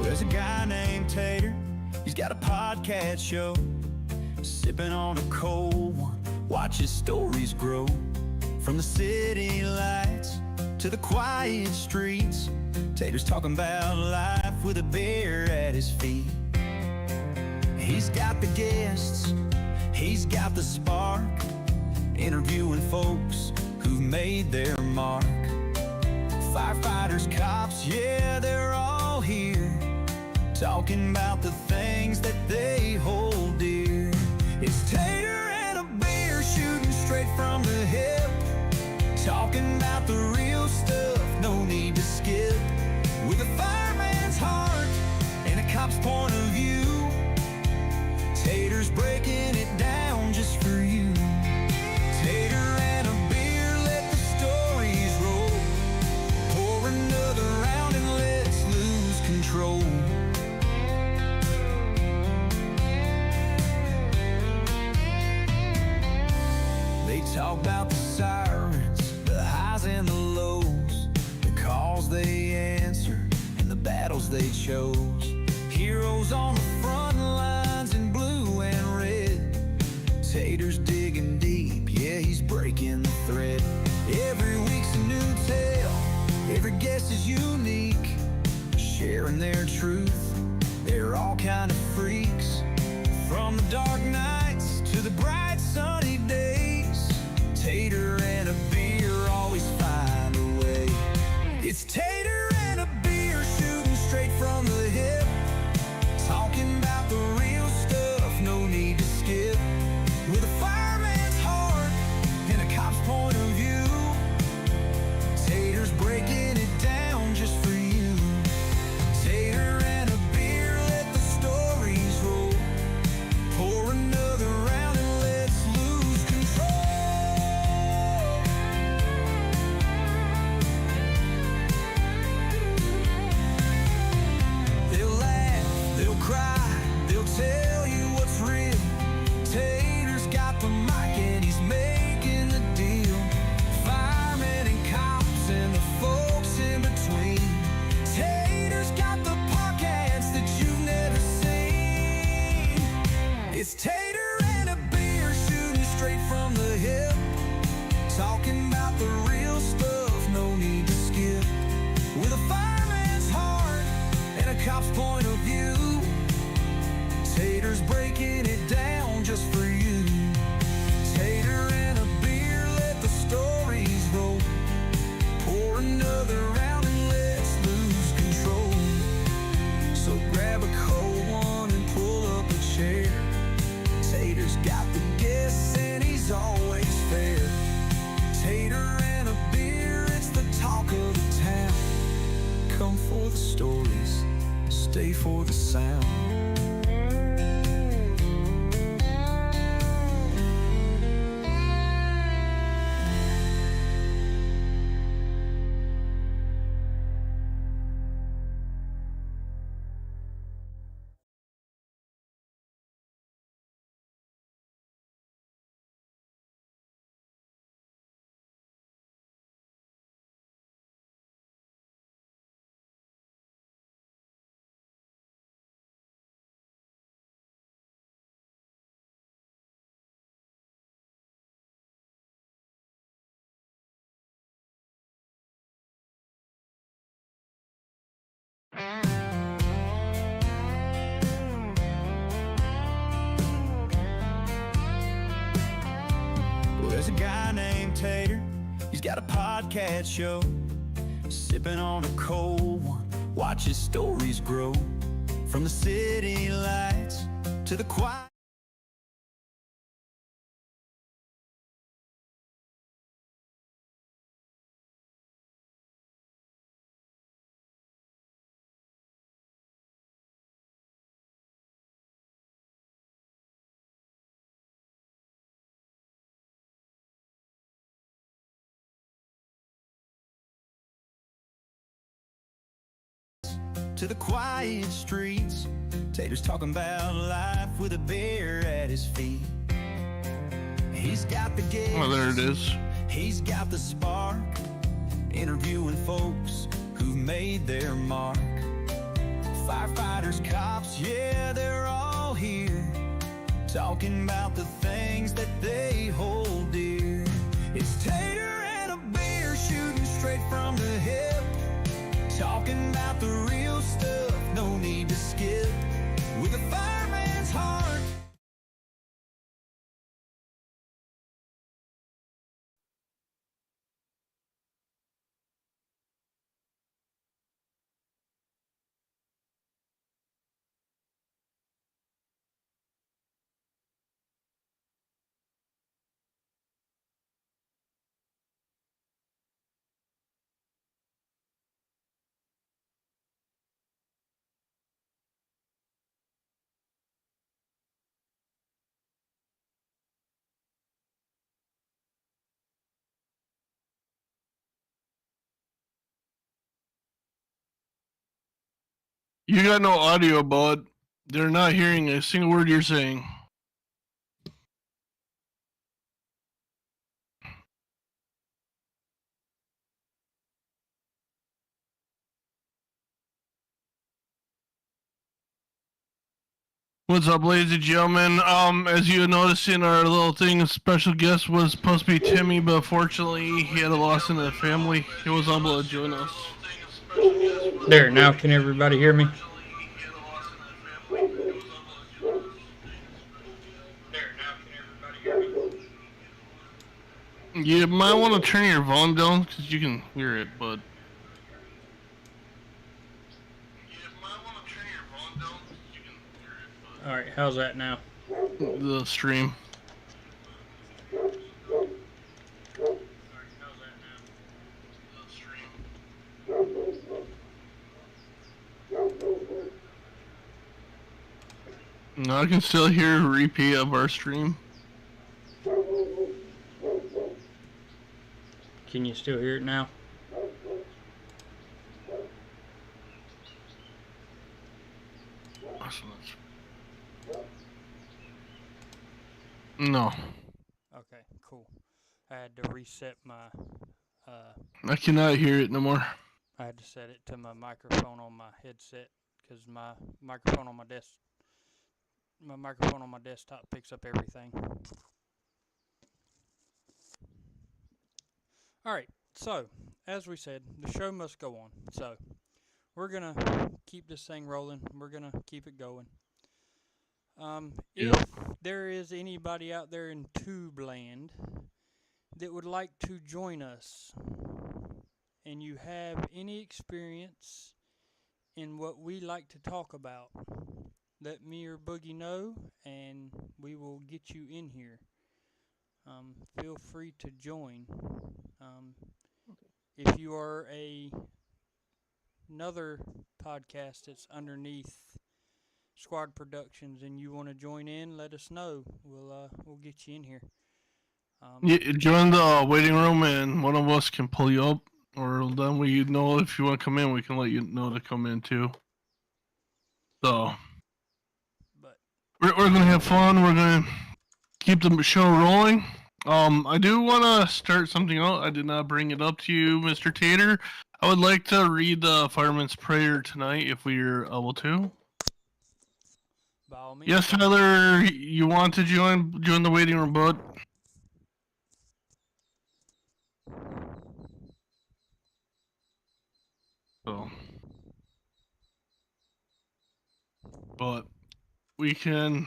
Well, there's a guy named Tater. He's got a podcast show. Sipping on a cold one, watch his stories grow. From the city lights to the quiet streets, Tater's talking about life with a beer at his feet. He's got the guests, he's got the spark, interviewing folks who've made their mark. Firefighters, cops, yeah, they're all here, talking about the things that they hold dear. It's Tater and a beer, shooting straight from the hip, talking about the real stuff, no need to skip. With a fireman's heart and a cop's point of view, Tater's breaking it down just for you. Tater and a beer, let the stories roll. Pour another round and let's lose control. They talk about the sirens, the highs and the lows, the calls they answered and the battles they chose. Heroes on the front lines in blue and red. Tater's digging deep, yeah, he's breaking the thread. Every week's a new tale, every guest is unique, sharing their truth. They're all kind of freaks, from the dark nights to the bright sunny days. Tater and a beer always find a way. It's Tater and a beer, shooting straight from the hip, talking about the real stuff, no need to skip. With a fireman's heart and a cop's point of view, Tater's breaking it down just for you. Tater and a beer, let the stories roll. Pour another round and let's lose control. They'll laugh, they'll cry, they'll tell you what's real. Tater's got the mic and he's making the deal. Firemen and cops and the folks in between. Tater's got the podcast that you've never seen. It's Tater and a beer, shooting straight from the hip, talking about the real stuff, no need to skip. With a fireman's heart and a cop's point of view, Tater's breaking it down just for you. Tater and a beer, let the stories roll. Pour another round and let's lose control. So grab a cold one and pull up a chair. Tater's got the guests and he's always fair. Tater and a beer, it's the talk of the town. Come for the stories, stay for the sound. Well, there's a guy named Tater. He's got a podcast show. Sipping on a cold one, watch his stories grow. From the city lights to the quiet. To the quiet streets, Tater's talking about life with a beer at his feet. He's got the gas, Oh, there it is. He's got the spark, interviewing folks who've made their mark. Firefighters, cops, yeah, they're all here, talking about the things that they hold dear. It's Tater and a beer, shooting straight from the hip, talking about the real stuff, no need to skip, with a fireman's heart. You got no audio, bud. They're not hearing a single word you're saying. What's up, ladies and gentlemen? As you noticed in our little thing, a special guest was supposed to be Timmy, but fortunately he had a loss in the family. He was unable to join us. There, now can everybody hear me? You might want to turn your volume down because you can hear it, but. Alright, how's that now? The stream. No, I can still hear a repeat of our stream. Can you still hear it now? No. Okay, cool. I had to reset my, I cannot hear it no more. I had to set it to my microphone on my headset, because my microphone on my desktop picks up everything. Alright, so, as we said, the show must go on. So, we're going to keep this thing rolling. We're going to keep it going. If there is anybody out there in Tubeland that would like to join us, and you have any experience in what we like to talk about, let me or Boogie know, and we will get you in here. Feel free to join. If you are another podcast that's underneath Squad Productions and you want to join in, let us know. We'll get you in here. Join the waiting room, and one of us can pull you up, or then we know if you want to come in, we can let you know to come in too. So, but we're gonna have fun. We're gonna keep the show rolling. I do want to start something out. I did not bring it up to you, Mr. Tater. I would like to read the Fireman's Prayer tonight, if we're able to. By all means. Yes, Tyler, you want to join the waiting room, bud? So, but we can,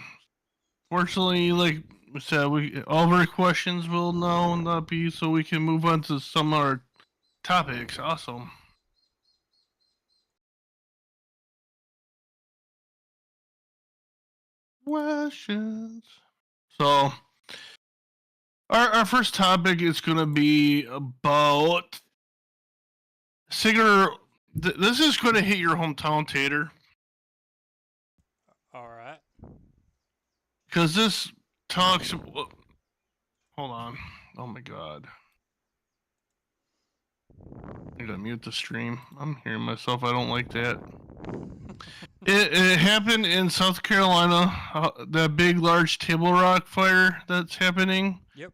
fortunately, like we said, all of our questions will now not be, so we can move on to some of our topics. Awesome. Questions. So, our first topic is going to be about Singer. This is going to hit your hometown, Tater. All right. Because this talks. Hold on. Oh my god. I gotta mute the stream. I'm hearing myself. I don't like that. It happened in South Carolina. That big, large Table Rock fire that's happening. Yep.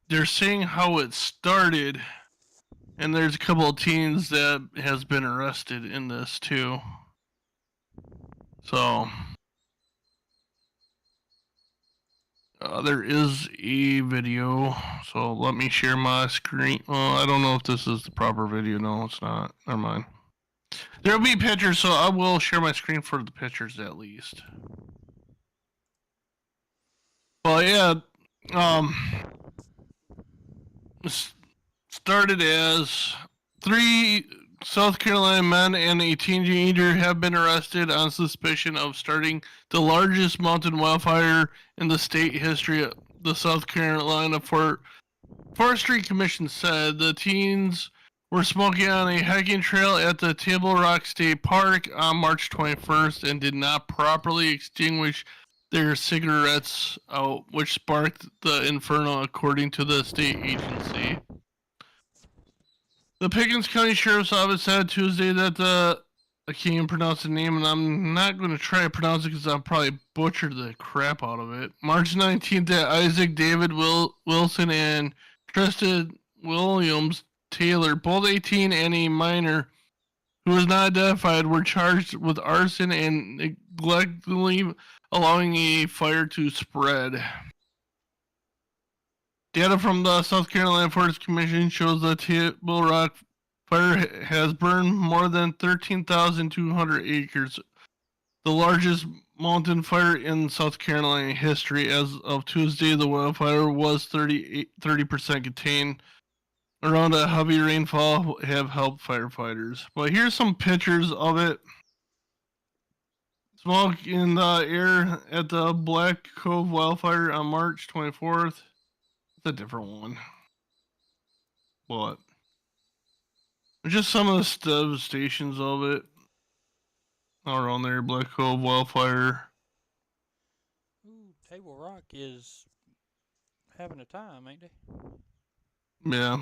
They're saying how it started, and there's a couple of teens that has been arrested in this too. So there is a video. So let me share my screen. Well, I don't know if this is the proper video. No, it's not. Never mind. There'll be pictures, so I will share my screen for the pictures at least. Well, yeah, um, started as 3 South Carolina men and a teenager have been arrested on suspicion of starting the largest mountain wildfire in the state history. The South Carolina Forestry Commission said the teens were smoking on a hiking trail at the Table Rock State Park on March 21st and did not properly extinguish their cigarettes out, which sparked the inferno, according to the state agency. The Pickens County Sheriff's Office said Tuesday that I can't even pronounce the name, and I'm not going to try to pronounce it because I'll probably butcher the crap out of it. March 19th, that Isaac David Wilson and Tristan Williams Taylor, both 18 and a minor who was not identified, were charged with arson and negligently allowing a fire to spread. Data from the South Carolina Forest Commission shows the Table Rock fire has burned more than 13,200 acres, the largest mountain fire in South Carolina history. As of Tuesday, the wildfire was 30% contained. Around a heavy rainfall have helped firefighters. But here's some pictures of it. Smoke in the air at the Black Cove wildfire on March 24th. It's a different one. But just some of the devastations of it around there. Black Cove wildfire. Ooh, Table Rock is having a time, ain't they? Yeah.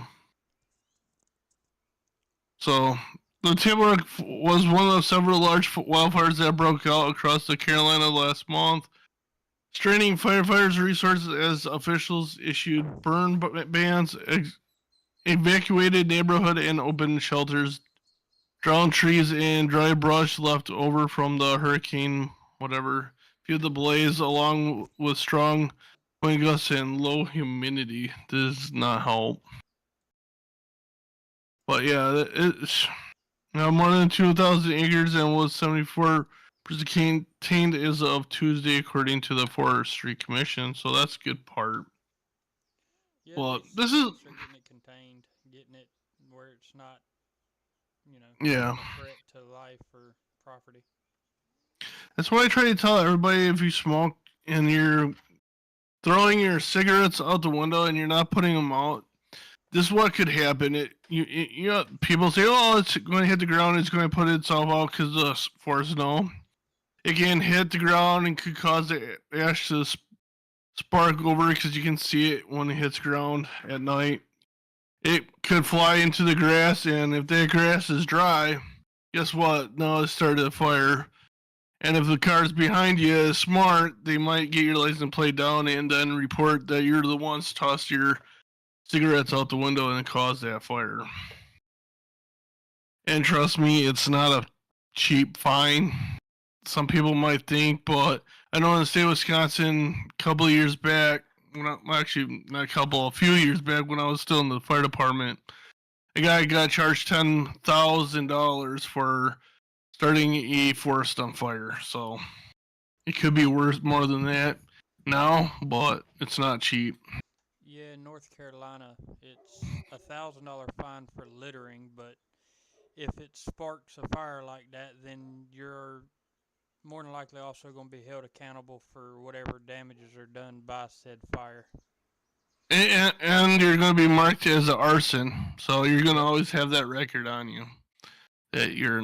So the Table Rock was one of several large wildfires that broke out across the Carolina last month, straining firefighters' resources as officials issued burn bans, evacuated neighborhood and open shelters. Drowned trees and dry brush left over from the hurricane, whatever, fueled the blaze along with strong wind gusts and low humidity. Does not help. But yeah, it's now more than 2,000 acres and was 74% contained as of Tuesday, according to the Forestry Commission. So that's a good part. Yeah, Well, they this is are getting it contained, getting it where it's not, yeah. a threat to life or property. That's why I try to tell everybody: if you smoke and you're throwing your cigarettes out the window and you're not putting them out, this is what could happen. People say, "Oh, it's going to hit the ground. It's going to put itself out because the forest." No, it can hit the ground and could cause the ash to spark over because you can see it when it hits ground at night. It could fly into the grass, and if that grass is dry, guess what? Now it started a fire. And if the cars behind you is smart, they might get your license plate down and then report that you're the ones tossed your cigarettes out the window and caused that fire. And trust me, it's not a cheap fine. Some people might think, but I know in the state of Wisconsin, a couple of years back, actually not a couple, a few years back when I was still in the fire department, a guy got charged $10,000 for starting a forest on fire. So it could be worth more than that now, but it's not cheap. Yeah, in North Carolina, it's $1,000 fine for littering, but if it sparks a fire like that, then you're more than likely also going to be held accountable for whatever damages are done by said fire. And you're going to be marked as an arson, so you're going to Yep. always have that record on you that you're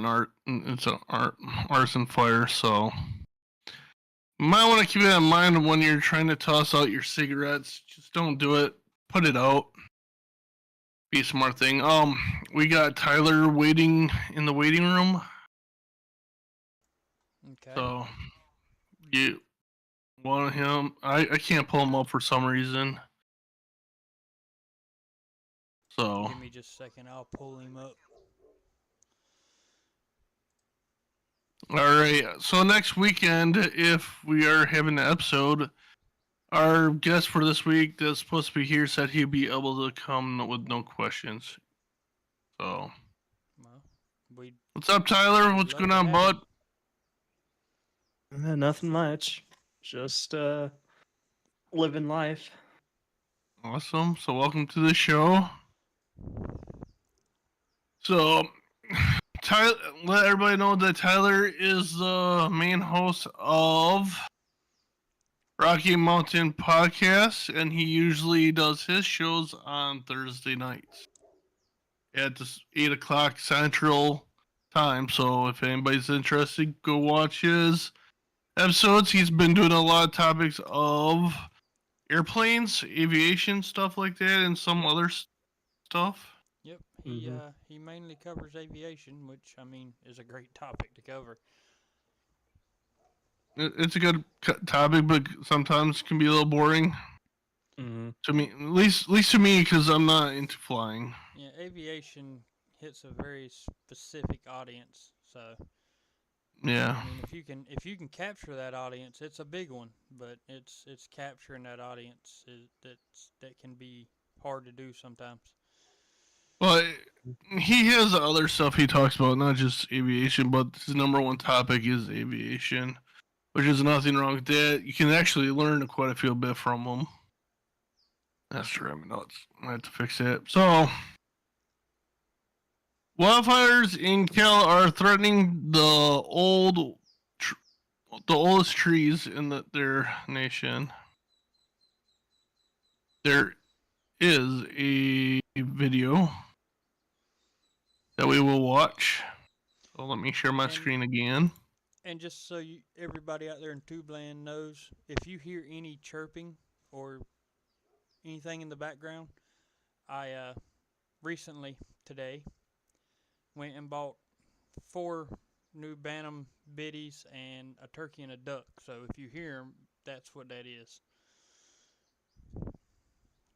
it's an arson fire. So you might want to keep that in mind when you're trying to toss out your cigarettes. Just don't do it. Put it out. Be a smart thing. We got Tyler waiting in the waiting room. Okay. So you want him? I can't pull him up for some reason. So Give me just a second. I'll pull him up. All right. So next weekend, if we are having an episode, our guest for this week that's supposed to be here said he'd be able to come with no questions. So, Well, we'd what's up, Tyler? What's love going to on, have bud? him. Nothing much. Just living life. Awesome. So, welcome to the show. So, Tyler, let everybody know that Tyler is the main host of Rocky Mountain Podcast, and he usually does his shows on Thursday nights at this 8 o'clock Central Time. So, if anybody's interested, go watch his episodes. He's been doing a lot of topics of airplanes, aviation, stuff like that, and some other stuff. Yep, Mhm. he mainly covers aviation, which I mean is a great topic to cover. It's a good topic, but sometimes can be a little boring Mm-hmm. to me. At least to me, because I'm not into flying. Yeah, aviation hits a very specific audience. So Yeah. I mean, if you can capture that audience, it's a big one. But it's capturing that audience that can be hard to do sometimes. Well, he has other stuff he talks about, not just aviation, but his number one topic is aviation, which is nothing wrong with that. You can actually learn quite a few bit from him. That's true. I mean, I have to fix that. So, wildfires in Cal are threatening the oldest trees in their nation. There is a video that we will watch. So let me share my screen again. And just so everybody out there in Tubland knows, if you hear any chirping or anything in the background, I recently today went and bought 4 new Bantam biddies and a turkey and a duck. So if you hear them, that's what that is.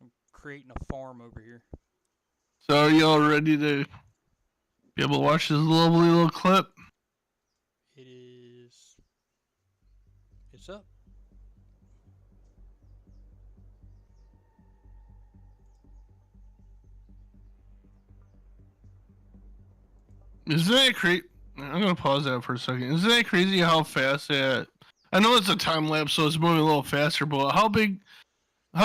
I'm creating a farm over here. So are y'all ready to be able to watch this lovely little clip? It's up. Isn't that crazy? I'm gonna pause that for a second. Isn't that crazy how fast that? I know it's a time lapse, so it's moving a little faster. But how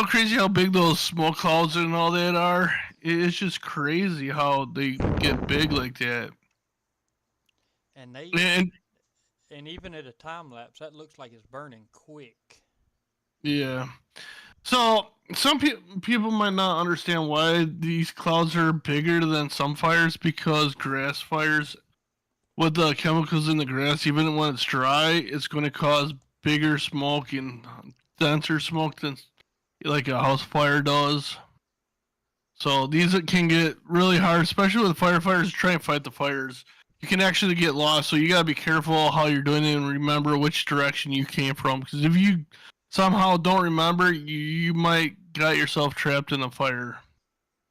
crazy how big those smoke clouds and all that are? It's just crazy how they get big like that. And and even at a time lapse, that looks like it's burning quick. Yeah. So some people might not understand why these clouds are bigger than some fires, because grass fires, with the chemicals in the grass, even when it's dry, it's going to cause bigger smoke and denser smoke than like a house fire does. So these can get really hard, especially with firefighters trying to fight the fires. You can actually get lost, so you gotta be careful how you're doing it and remember which direction you came from. Because if you somehow don't remember, you might got yourself trapped in a fire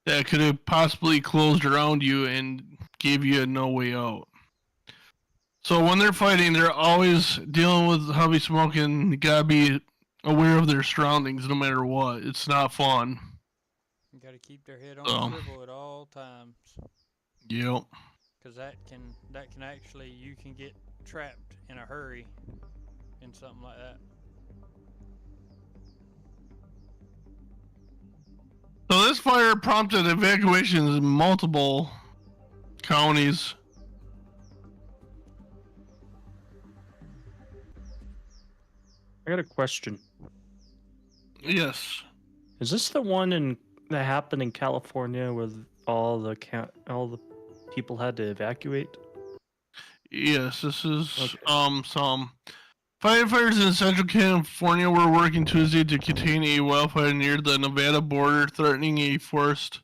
that could have possibly closed around you and gave you no way out. So when they're fighting, they're always dealing with heavy smoke, and you gotta be aware of their surroundings no matter what. It's not fun. You got to keep their head on a swivel at all times. Yep. Because that can actually, you can get trapped in a hurry in something like that. So this fire prompted evacuations in multiple counties. I got a question. Yes. Is this the one that happened in California where all the people had to evacuate? Yes, this is Okay. some firefighters in Central California were working Tuesday to contain a wildfire near the Nevada border, threatening a forest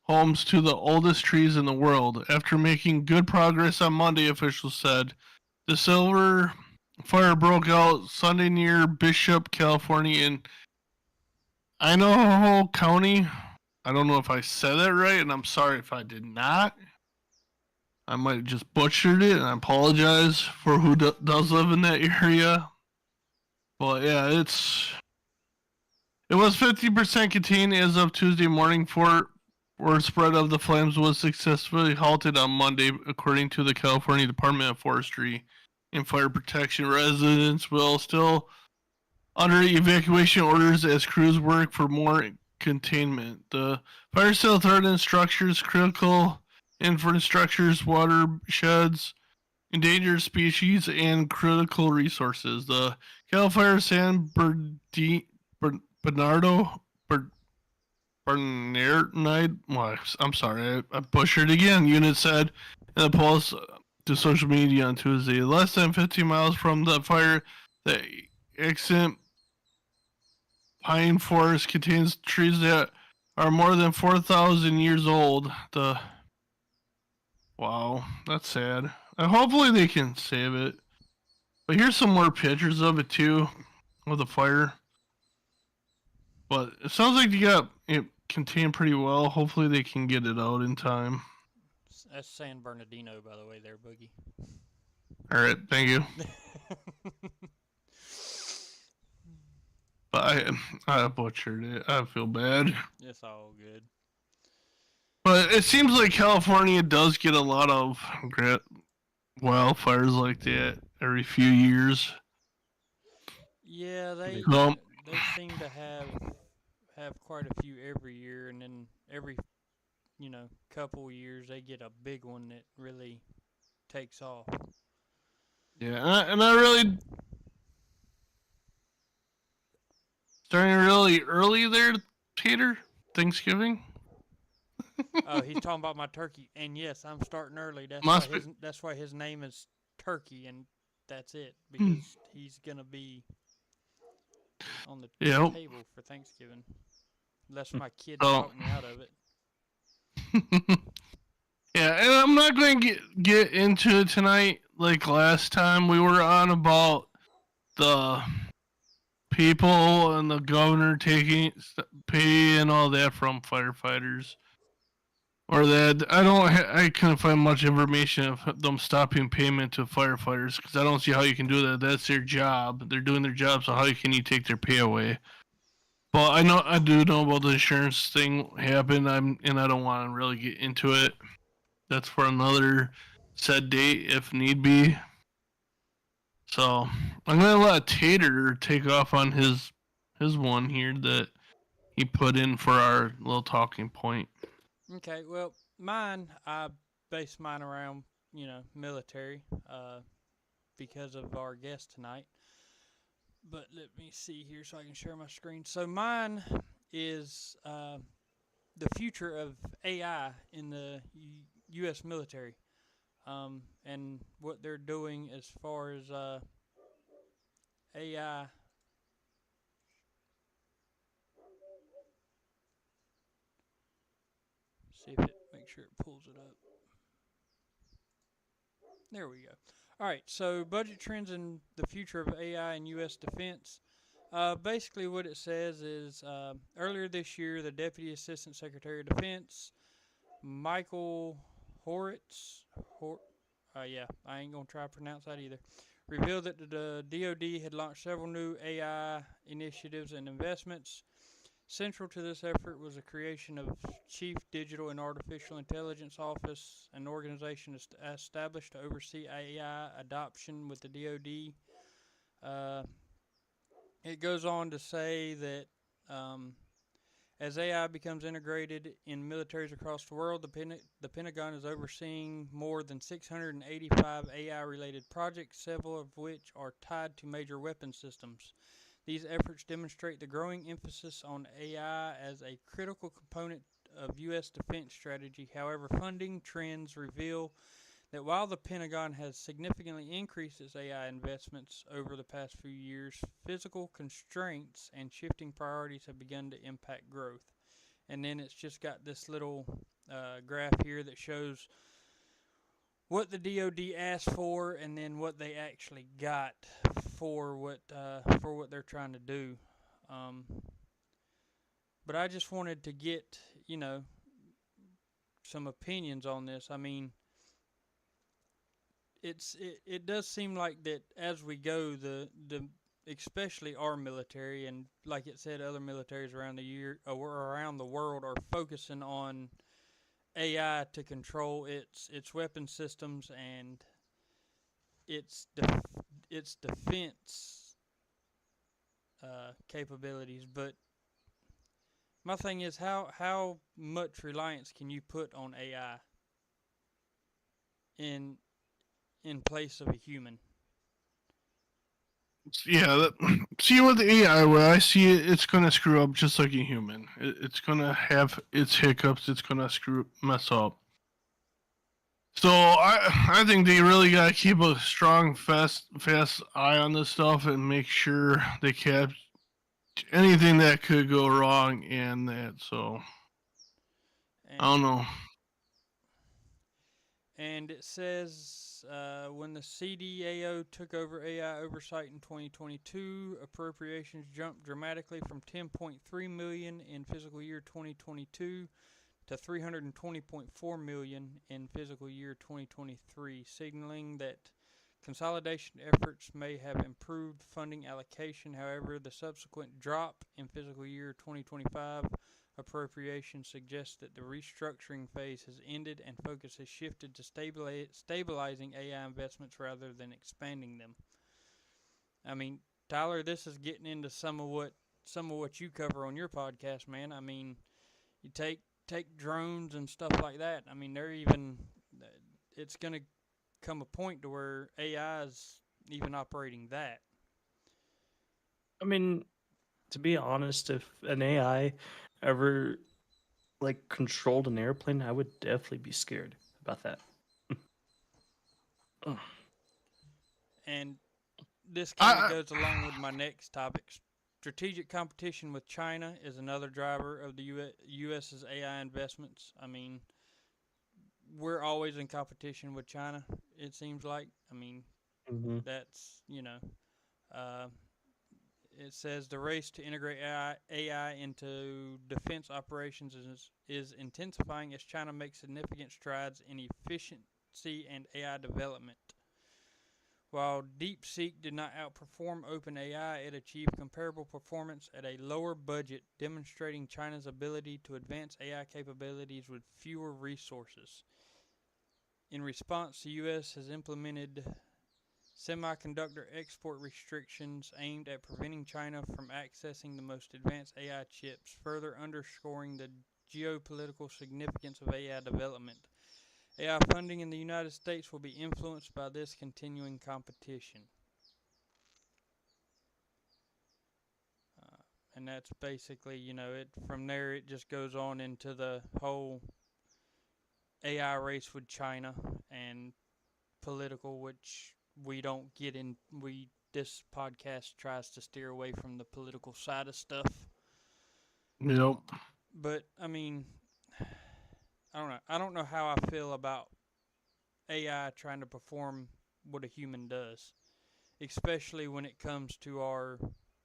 homes to the oldest trees in the world. After making good progress on Monday, officials said the silver fire broke out Sunday near Bishop, California, in Idaho County. I don't know if I said that right, and I'm sorry if I did not. I might have just butchered it, and I apologize for who does live in that area. But yeah, it was 50% contained as of Tuesday morning. For spread of the flames was successfully halted on Monday, according to the California Department of Forestry and Fire Protection. Residents will still under evacuation orders as crews work for more containment. The fire still threatens structures, critical infrastructures, watersheds, endangered species, and critical resources. The Cal Fire San Bernardo Bernardinide. Well, I'm sorry, I butchered it again. Unit said in a post to social media on Tuesday. Less than 15 miles from the fire, the extant pine forest contains trees that are more than 4,000 years old. Wow, that's sad. Hopefully they can save it. But here's some more pictures of it too, of the fire. But it sounds like you got it contained pretty well. Hopefully they can get it out in time. That's San Bernardino, by the way, there, Boogie. All right, thank you. But I butchered it. I feel bad. It's all good. But it seems like California does get a lot of wildfires like that every few years. Yeah, they Um, they seem to have quite a few every year, and then every couple years they get a big one that really takes off. yeah, and I really starting really early there, Tater. Thanksgiving. Oh, he's talking about my turkey, and yes, I'm starting early. That's why his name is Turkey, and that's it because he's gonna be on the table for Thanksgiving. Unless my kids talk me out of it. Yeah, and I'm not going to get into it tonight like last time. We were on about the people and the governor taking pay and all that from firefighters. Or that I couldn't find much information of them stopping payment to firefighters because I don't see how you can do that. That's their job. They're doing their job, so how can you take their pay away? But I do know about the insurance thing happened. And I don't want to really get into it. That's for another set date if need be. So I'm gonna let Tater take off on his one here that he put in for our little talking point. Okay, well, I base mine around, military, because of our guest tonight. But let me see here so I can share my screen. So mine is the future of AI in the U.S. military, and what they're doing as far as AI. See if make sure it pulls it up. There we go. All right, so budget trends and the future of AI in U.S. defense. Basically, what it says is earlier this year, the Deputy Assistant Secretary of Defense, Michael Horitz, I ain't going to try to pronounce that either, revealed that the DoD had launched several new AI initiatives and investments. Central to this effort was the creation of Chief Digital and Artificial Intelligence Office, an organization established to oversee AI adoption with the DoD. It goes on to say that as AI becomes integrated in militaries across the world, the Pentagon is overseeing more than 685 AI-related projects, several of which are tied to major weapon systems. These efforts demonstrate the growing emphasis on AI as a critical component of U.S. defense strategy. However, funding trends reveal that while the Pentagon has significantly increased its AI investments over the past few years, physical constraints and shifting priorities have begun to impact growth. And then it's just got this little graph here that shows what the DoD asked for and then what they actually got for what they're trying to do. But I just wanted to get some opinions on this. I mean, it does seem like that as we go, the especially our military and like it said, other militaries around the year or around the world are focusing on AI to control its weapon systems and its its defense capabilities. But my thing is, how much reliance can you put on AI in in place of a human? Yeah, see with the AI, where I see it, it's gonna screw up just like a human. It's gonna have its hiccups. It's gonna mess up. So I think they really gotta keep a strong, fast eye on this stuff and make sure they catch anything that could go wrong and that. So I And don't know. and it says when the CDAO took over AI oversight in 2022, appropriations jumped dramatically from 10.3 million in fiscal year 2022 to 320.4 million in fiscal year 2023, signaling that consolidation efforts may have improved funding allocation. However, the subsequent drop in fiscal year 2025 appropriation suggests that the restructuring phase has ended and focus has shifted to stabilizing AI investments rather than expanding them. I mean, Tyler, this is getting into some of what you cover on your podcast, man. I mean, you take drones and stuff like that. I mean, they're even it's going to come a point to where AI is even operating that. I mean, to be honest, if an AI ever like controlled an airplane, I would definitely be scared about that. Ugh. And this kind of I goes along with my next topic. Strategic competition with China is another driver of the U.S.'s AI investments. I mean, we're always in competition with China, it seems like. I mean, Mm-hmm. that's, uh, it says the race to integrate AI into defense operations is intensifying as China makes significant strides in efficiency and AI development. While DeepSeek did not outperform OpenAI, it achieved comparable performance at a lower budget, demonstrating China's ability to advance AI capabilities with fewer resources. In response, the U.S. has implemented semiconductor export restrictions aimed at preventing China from accessing the most advanced AI chips, further underscoring the geopolitical significance of AI development. AI funding in the United States will be influenced by this continuing competition. And that's basically, it from there it just goes on into the whole AI race with China and political, which we don't get in. This podcast tries to steer away from the political side of stuff. Yep. But I mean, I don't know. I don't know how I feel about AI trying to perform what a human does, especially when it comes to our,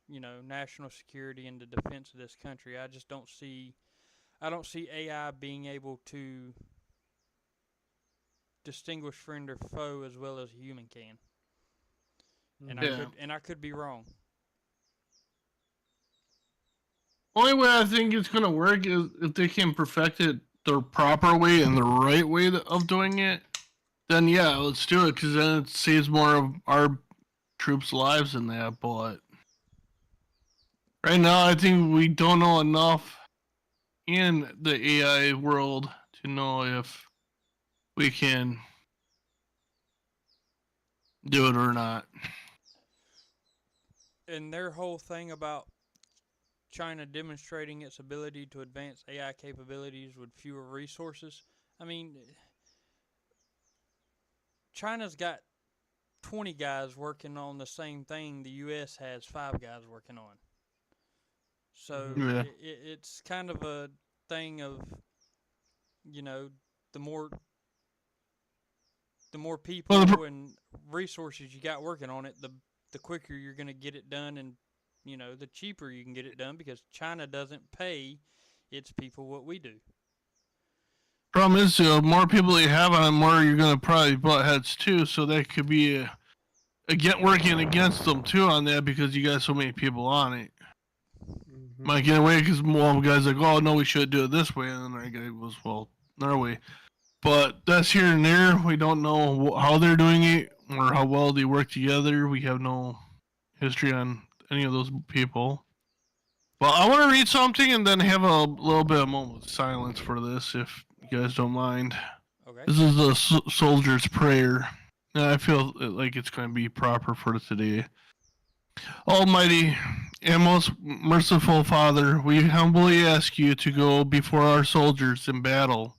national security and the defense of this country. I just don't see. I don't see AI being able to distinguish friend or foe as well as a human can. And I Yeah. could be wrong. Only way I think it's gonna work is if they can perfect it the proper way and the right way of doing it. Then yeah, let's do it because then it saves more of our troops' lives in that. But right now, I think we don't know enough in the AI world to know if we can do it or not. And their whole thing about China demonstrating its ability to advance AI capabilities with fewer resources. I mean, China's got 20 guys working on the same thing the U.S. has 5 guys working on. So Yeah. it's kind of a thing of, you know, the more the more Well, people and resources you got working on it, the quicker you're going to get it done, and the cheaper you can get it done because China doesn't pay its people what we do. Problem is, the more people you have on it, more you're gonna probably butt heads too. So that could be working against them too on that because you got so many people on it. Might get away because one guy's like, "Oh no, we should do it this way," and then our guy goes, "Well, our way." But that's here and there. We don't know how they're doing it or how well they work together. We have no history on any of those people. Well, I want to read something and then have a little bit of moment of silence for this, if you guys don't mind. Okay. This is the soldier's prayer. And I feel like it's going to be proper for today. Almighty and most merciful Father, we humbly ask you to go before our soldiers in battle.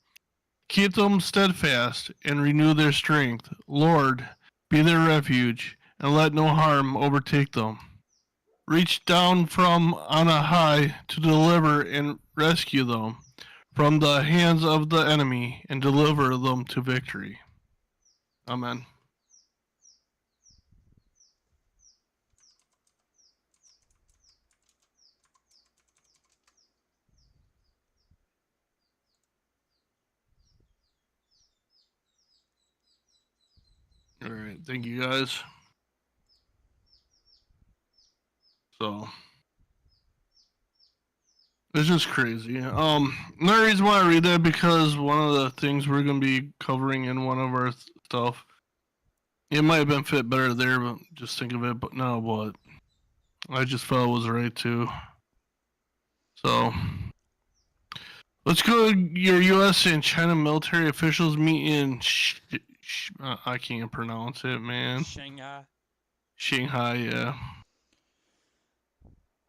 Keep them steadfast and renew their strength. Lord, be their refuge, and let no harm overtake them. Reach down from on a high to deliver and rescue them from the hands of the enemy and deliver them to victory. Amen. All right, thank you guys. So it's just crazy. Another reason why I read that because one of the things we're gonna be covering in one of our stuff, it might have been fit better there, but just think of it. But no, but I just felt it was right too. So let's go. Your U.S. and China military officials meet in I can't pronounce it, man. Shanghai, yeah.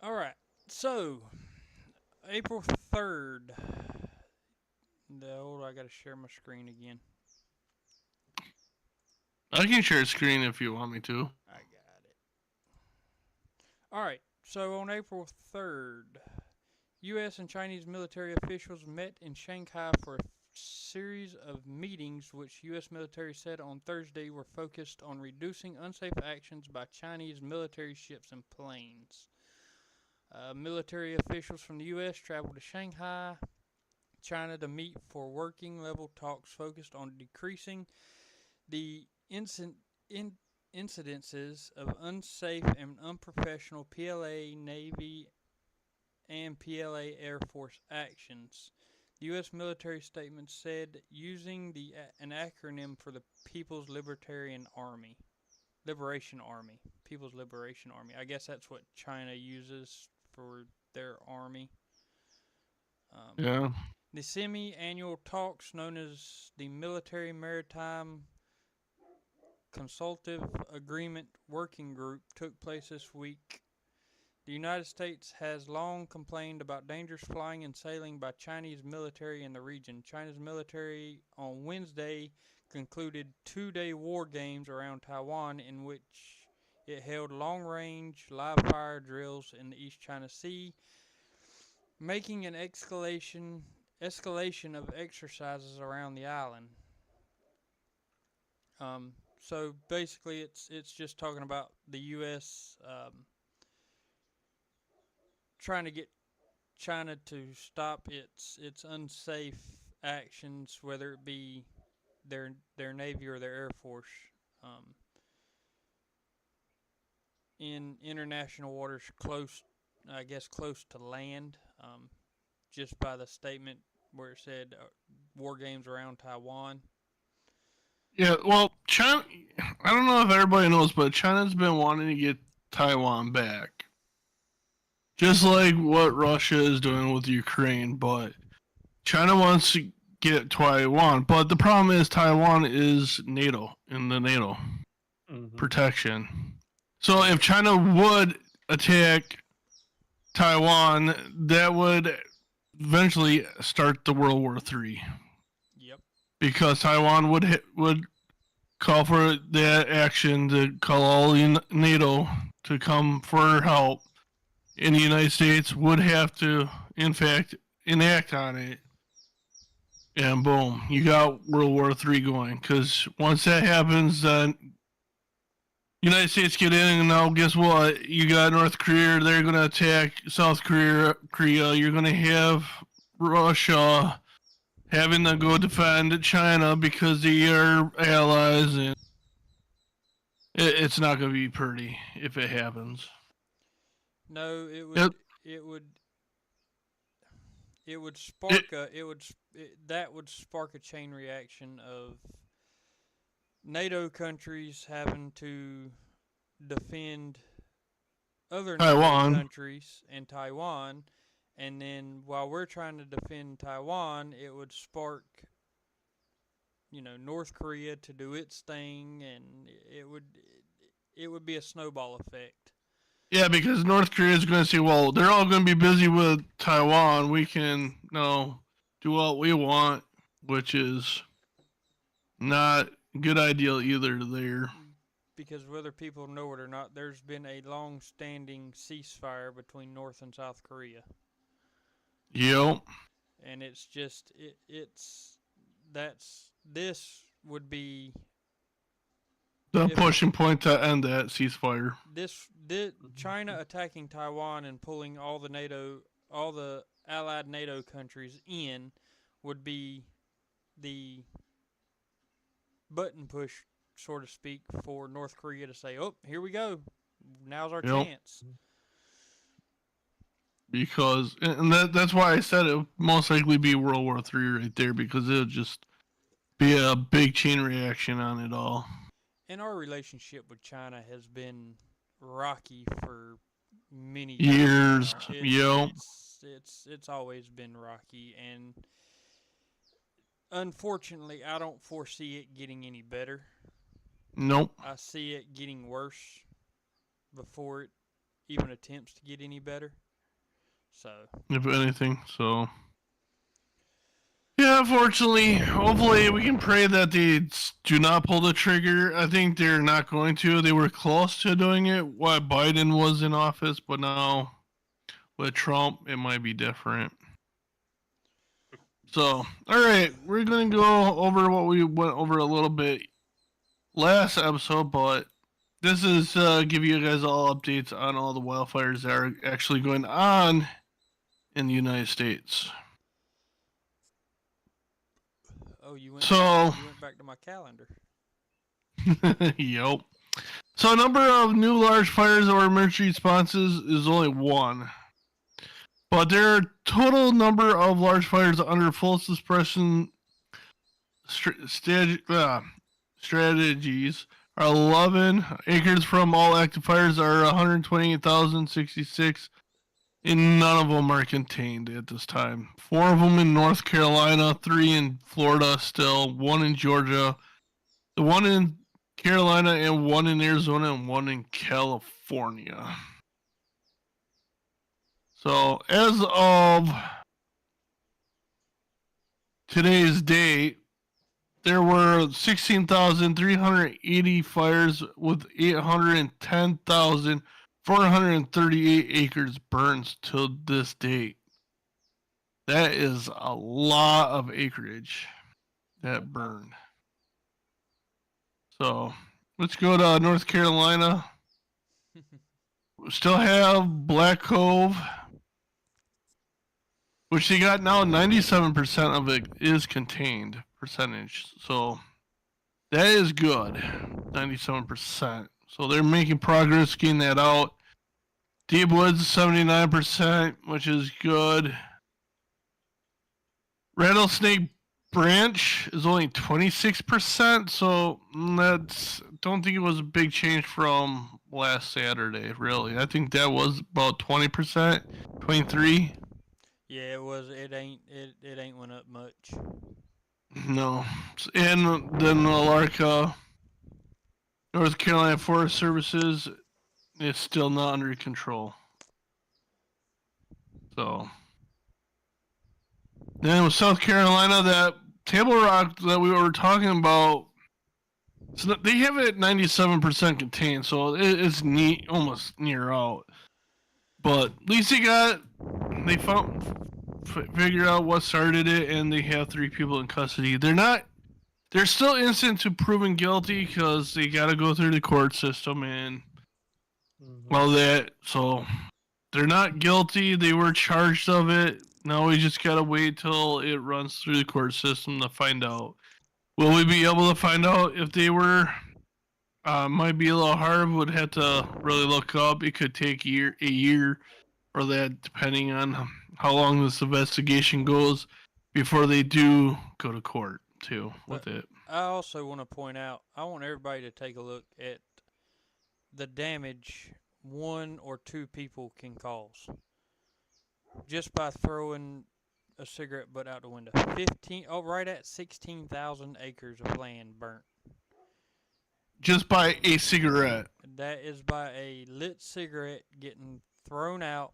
All right. So, April 3rd. I got to share my screen again. I can share a screen if you want me to. I got it. All right. So, on April 3rd, U.S. and Chinese military officials met in Shanghai for a series of meetings which U.S. military said on Thursday were focused on reducing unsafe actions by Chinese military ships and planes. Military officials from the U.S. traveled to Shanghai, China to meet for working level talks focused on decreasing the incidences of unsafe and unprofessional PLA Navy and PLA Air Force actions. The U.S. military statement said using an acronym for the People's Liberation Army. People's Liberation Army. I guess that's what China uses for their army. Yeah. The semi-annual talks known as the Military Maritime Consultative Agreement Working Group took place this week. The United States has long complained about dangerous flying and sailing by Chinese military in the region. China's military on Wednesday concluded two-day war games around Taiwan in which it held long-range live-fire drills in the East China Sea, making an escalation of exercises around the island. So basically, it's just talking about the U.S. Trying to get China to stop its unsafe actions, whether it be their Navy or their Air Force, in international waters close to land, just by the statement where it said war games around Taiwan. Yeah, well, China, I don't know if everybody knows, but China's been wanting to get Taiwan back. Just like what Russia is doing with Ukraine, but China wants to get Taiwan. But the problem is Taiwan is NATO, in the NATO protection. So if China would attack Taiwan, that would eventually start the World War III. Yep. Because Taiwan would call for that action to call all NATO to come for help. And the United States would have to, in fact, enact on it. And boom, you got World War III going. Because once that happens, then United States get in, and now guess what? You got North Korea, they're going to attack South Korea. You're going to have Russia having to go defend China because they are allies, and it's not going to be pretty if it happens. No, it would. Yep. It would. It would spark a. That would spark a chain reaction of NATO countries having to defend other Taiwan. NATO countries and Taiwan, and then while we're trying to defend Taiwan, it would spark, North Korea to do its thing, and it would be a snowball effect. Yeah, because North Korea is going to say, well, they're all going to be busy with Taiwan. We can, do what we want, which is not a good idea either there. Because whether people know it or not, there's been a long-standing ceasefire between North and South Korea. Yep. And it's just, this would be The pushing point to end that ceasefire. China attacking Taiwan and pulling all the allied NATO countries in would be the button push, so to speak, for North Korea to say, "Oh, here we go. Now's our chance." Because, and that's why I said it would most likely be World War III right there, because it would just be a big chain reaction on it all. And our relationship with China has been rocky for many years. Yep. It's always been rocky, and unfortunately, I don't foresee it getting any better. Nope. I see it getting worse before it even attempts to get any better. So, if anything, yeah, fortunately, hopefully we can pray that they do not pull the trigger. I think they're not going to. They were close to doing it while Biden was in office, but now with Trump, it might be different. So, all right, we're going to go over what we went over a little bit last episode, but this is give you guys all updates on all the wildfires that are actually going on in the United States. Oh, you went back to my calendar. Yep. So, number of new large fires or emergency responses is only one. But their total number of large fires under full suppression strategies are 11. Acres from all active fires are 128,066. And none of them are contained at this time. 4 of them in North Carolina, 3 in Florida still, 1 in Georgia, the 1 in Carolina, and 1 in Arizona, and 1 in California. So, as of today's date, there were 16,380 fires with 810,438 acres burned till this date. That is a lot of acreage that burned. So, let's go to North Carolina. We still have Black Cove, which they got now 97% of it is contained percentage. So that is good. 97%. So they're making progress getting that out. Deep Woods 79%, which is good. Rattlesnake Branch is only 26%, so don't think it was a big change from last Saturday, really. I think that was about 20%, 23%. Yeah, it was. It ain't went up much. No. And then the North Carolina Forest Services is still not under control. So. Then with South Carolina, that Table Rock that we were talking about, so they have it 97% contained, so it's almost near out. But at least they figured out what started it, and they have 3 people in custody. They're still innocent to proven guilty because they got to go through the court system and all that. So they're not guilty. They were charged of it. Now we just gotta wait till it runs through the court system to find out. Will we be able to find out if they were? Might be a little hard. Would have to really look up. It could take a year or that, depending on how long this investigation goes before they do go to court too with it. I also want to point out, I want everybody to take a look at the damage one or two people can cause just by throwing a cigarette butt out the window. Right at 16,000 acres of land burnt. Just by a cigarette. That is by a lit cigarette getting thrown out,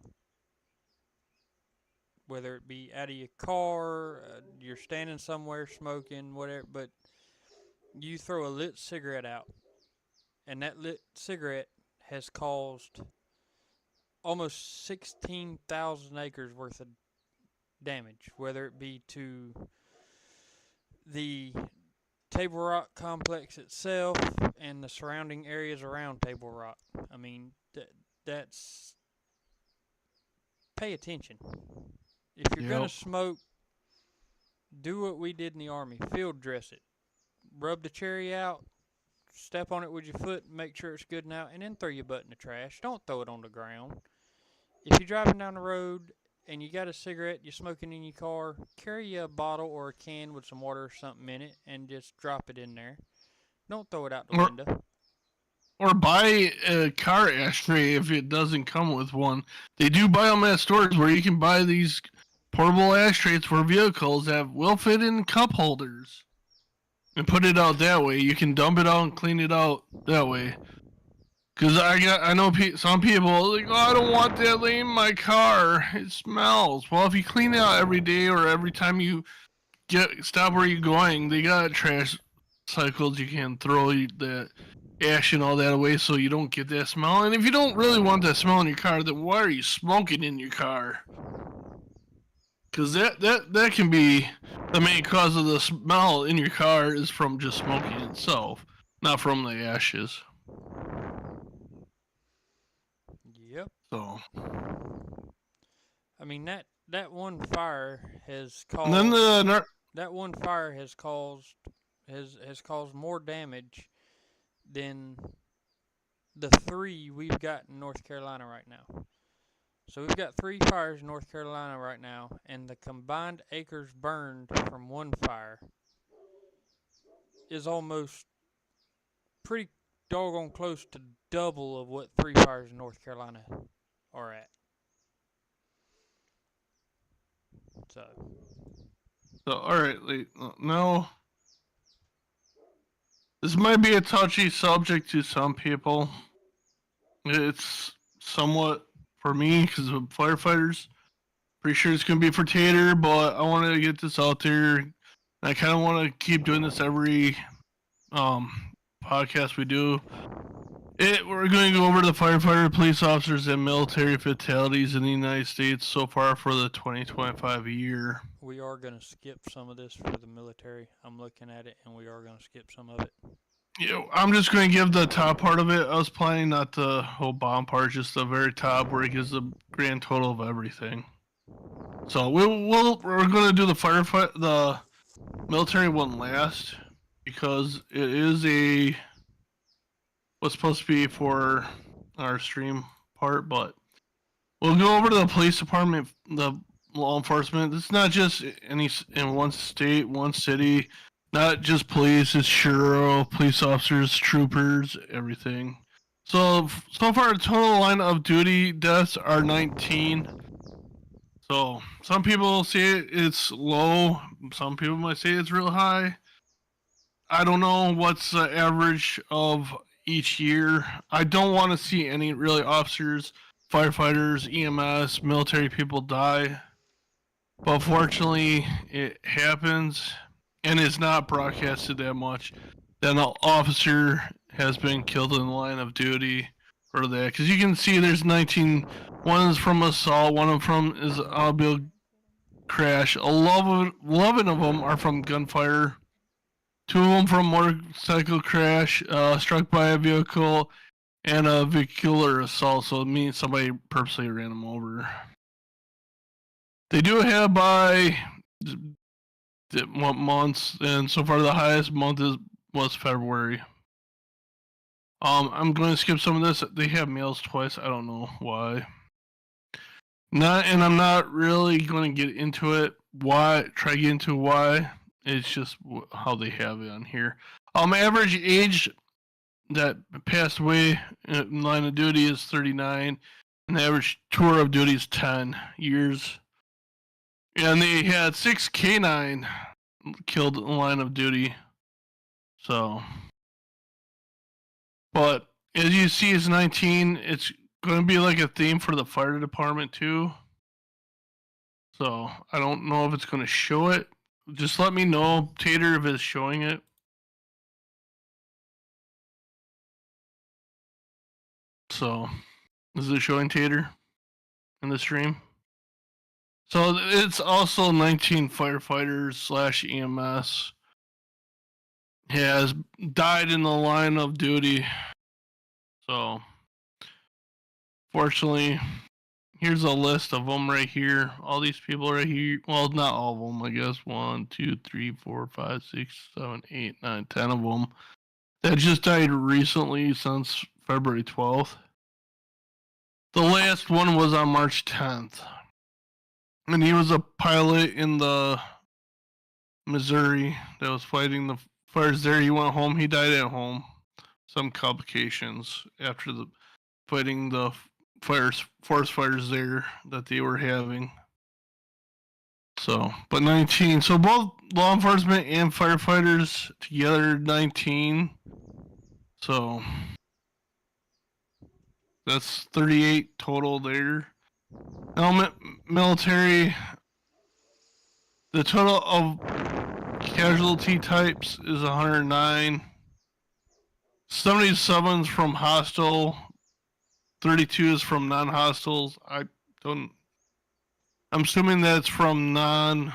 whether it be out of your car, you're standing somewhere smoking, whatever, but you throw a lit cigarette out, and that lit cigarette has caused almost 16,000 acres worth of damage, whether it be to the Table Rock complex itself and the surrounding areas around Table Rock. I mean, that's... Pay attention. If you're going to smoke, do what we did in the Army. Field dress it. Rub the cherry out, step on it with your foot, make sure it's good and out, and then throw your butt in the trash. Don't throw it on the ground. If you're driving down the road and you got a cigarette, you're smoking in your car, carry a bottle or a can with some water or something in it and just drop it in there. Don't throw it out the window. Or buy a car ashtray if it doesn't come with one. They do buy them at stores where you can buy these portable ashtrays for vehicles that will fit in cup holders. And put it out that way. You can dump it out and clean it out that way. Because I know some people are like, oh, I don't want that in my car. It smells. Well, if you clean it out every day or every time you stop where you're going, they got trash cycles. You can throw the ash and all that away so you don't get that smell. And if you don't really want that smell in your car, then why are you smoking in your car? Because that can be the main cause of the smell in your car is from just smoking itself, not from the ashes. Yep. So, I mean that one fire has caused. And then that one fire has caused more damage than the 3 we've got in North Carolina right now. So we've got 3 fires in North Carolina right now, and the combined acres burned from one fire is almost pretty doggone close to double of what 3 fires in North Carolina are at. So all right, now this might be a touchy subject to some people. It's somewhat for me because of firefighters. Pretty sure it's going to be for Tater, but I want to get this out there. I kind of want to keep doing this every podcast we do. We're going to go over the firefighter, police officers, and military fatalities in the United States so far for the 2025 year. we are going to skip some of this for the military. I'm looking at it, and we are going to skip some of it. Yeah, I'm just going to give the top part of it. I was planning not the whole bottom part, just the very top where it gives the grand total of everything. So we're going to do the military one last because it is what's supposed to be for our stream part, but we'll go over to the police department, the law enforcement. It's not just in one state, one city. Not just police, it's sheriff, police officers, troopers, everything. So far, the total line of duty deaths are 19. So, some people say it's low. Some people might say it's real high. I don't know what's the average of each year. I don't want to see any really officers, firefighters, EMS, military people die. But fortunately, it happens. And it's not broadcasted that much. Then an officer has been killed in the line of duty or that. Because you can see there's 19. One is from assault. One of them is automobile crash. 11 of them are from gunfire. 2 of them from motorcycle crash, struck by a vehicle, and a vehicular assault. So it means somebody purposely ran them over. They do have by what months, and so far the highest month was February. I'm going to skip some of this. They have males twice. I don't know why. And I'm not really going to get into it. Why? Try to get into why. It's just how they have it on here. Average age that passed away in line of duty is 39, and the average tour of duty is 10 years. And they had 6 canine killed in line of duty. So, but as you see, it's 19. It's going to be like a theme for the fire department too. So I don't know if it's going to show it. Just let me know, Tater, if it's showing it. So, is it showing Tater in the stream? So it's also 19 firefighters / EMS has died in the line of duty. So, fortunately, here's a list of them right here. All these people right here. Well, not all of them, I guess. 1, 2, 3, 4, 5, 6, 7, 8, 9, 10 of them that just died recently since February 12th. The last one was on March 10th. And he was a pilot in the Missouri that was fighting the fires there. He went home. He died at home. Some complications after the fighting the forest fires there that they were having. So, but 19. So both law enforcement and firefighters together 19. So that's 38 total there. Now, military, the total of casualty types is 109. 77 is from hostile. 32 is from non-hostiles. I'm assuming that's from non-combat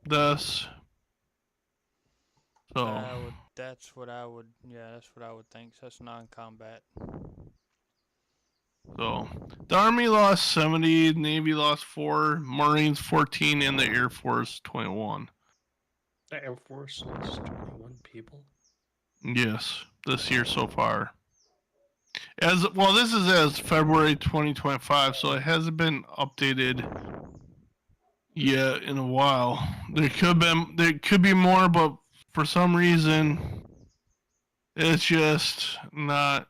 deaths. So that's what I would think. So that's non-combat. So the Army lost 70, Navy lost 4, Marines 14, and the Air Force 21. The Air Force lost 21 people. Yes, this year so far. As well, this is as February 2025, so it hasn't been updated yet in a while. There could be more, but for some reason, it's just not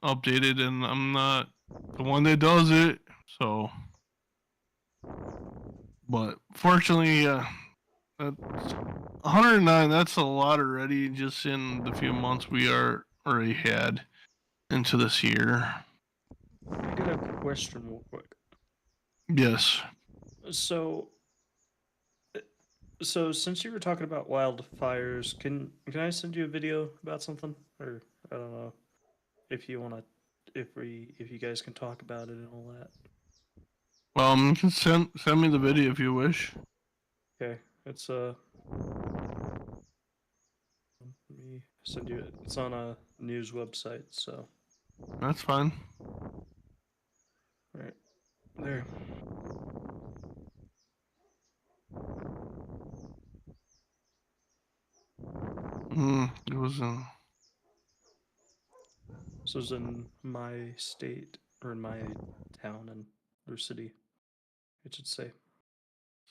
updated, and I'm not the one that does it. So, but fortunately, that's 109. That's a lot already, just in the few months we are already had into this year. I got a question real quick. Yes. So since you were talking about wildfires, can I send you a video about something, or I don't know if you want to, if you guys can talk about it and all that. You can send me the video if you wish. Okay, it's let me send you it. It's on a news website, so That's fine. all right there. It was in. This was in my state, or in my town or city, it should say.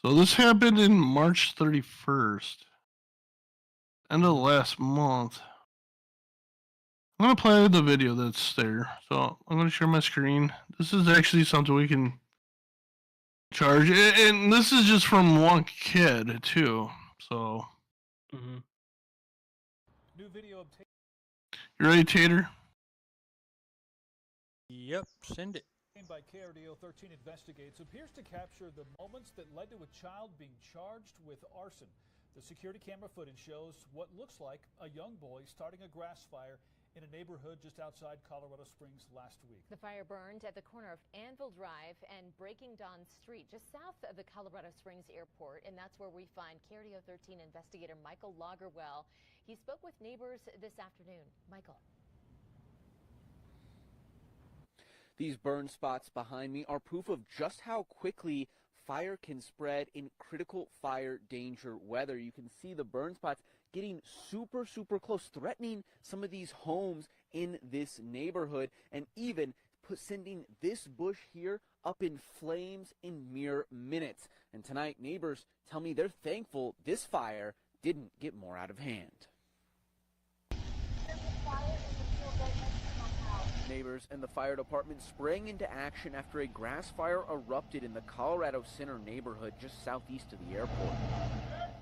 So this happened in March 31st, end of last month. I'm gonna play the video that's there. So I'm gonna share my screen. This is actually something we can charge, and this is just from one kid too. So. New video obtained. You ready, Tater? Yep, send it. By KRDO 13 investigates appears to capture the moments that led to a child being charged with arson. The security camera footage shows what looks like a young boy starting a grass fire in a neighborhood just outside Colorado Springs last week. The fire burned at the corner of Anvil Drive and Breaking Dawn Street, just south of the Colorado Springs airport, and that's where we find KRDO 13 investigator Michael Lagerwell. He spoke with neighbors this afternoon. Michael. These burn spots behind me are proof of just how quickly fire can spread in critical fire danger weather. You can see the burn spots getting super, super close, threatening some of these homes in this neighborhood, and even sending this bush here up in flames in mere minutes. And tonight, neighbors tell me they're thankful this fire didn't get more out of hand. Neighbors and the fire department sprang into action after a grass fire erupted in the Colorado Center neighborhood just southeast of the airport.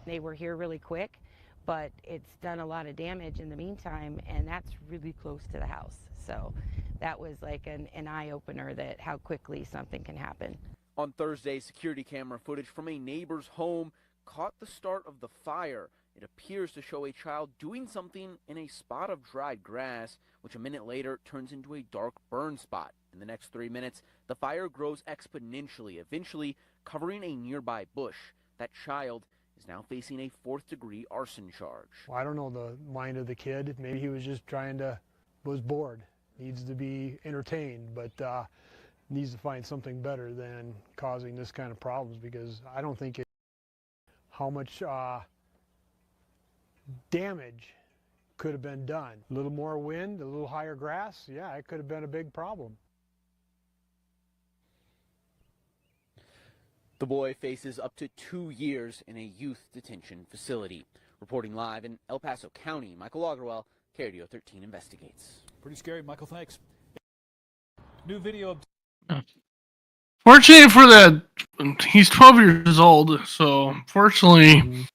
They were here really quick, but it's done a lot of damage in the meantime, and that's really close to the house. So that was like an eye-opener that how quickly something can happen. On Thursday, security camera footage from a neighbor's home caught the start of the fire. It appears to show a child doing something in a spot of dried grass, which a minute later turns into a dark burn spot. In the next 3 minutes, the fire grows exponentially, eventually covering a nearby bush. That child is now facing a 4th-degree arson charge. Well, I don't know the mind of the kid. Maybe he was just was bored, needs to be entertained, but needs to find something better than causing this kind of problems, because I don't think how much damage could have been done. A little more wind, a little higher grass, yeah, it could have been a big problem. The boy faces up to 2 years in a youth detention facility. Reporting live in El Paso County, Michael Lagerwell, KRDO 13 Investigates. Pretty scary, Michael. Thanks. New video of. Fortunately for that, he's 12 years old, so fortunately,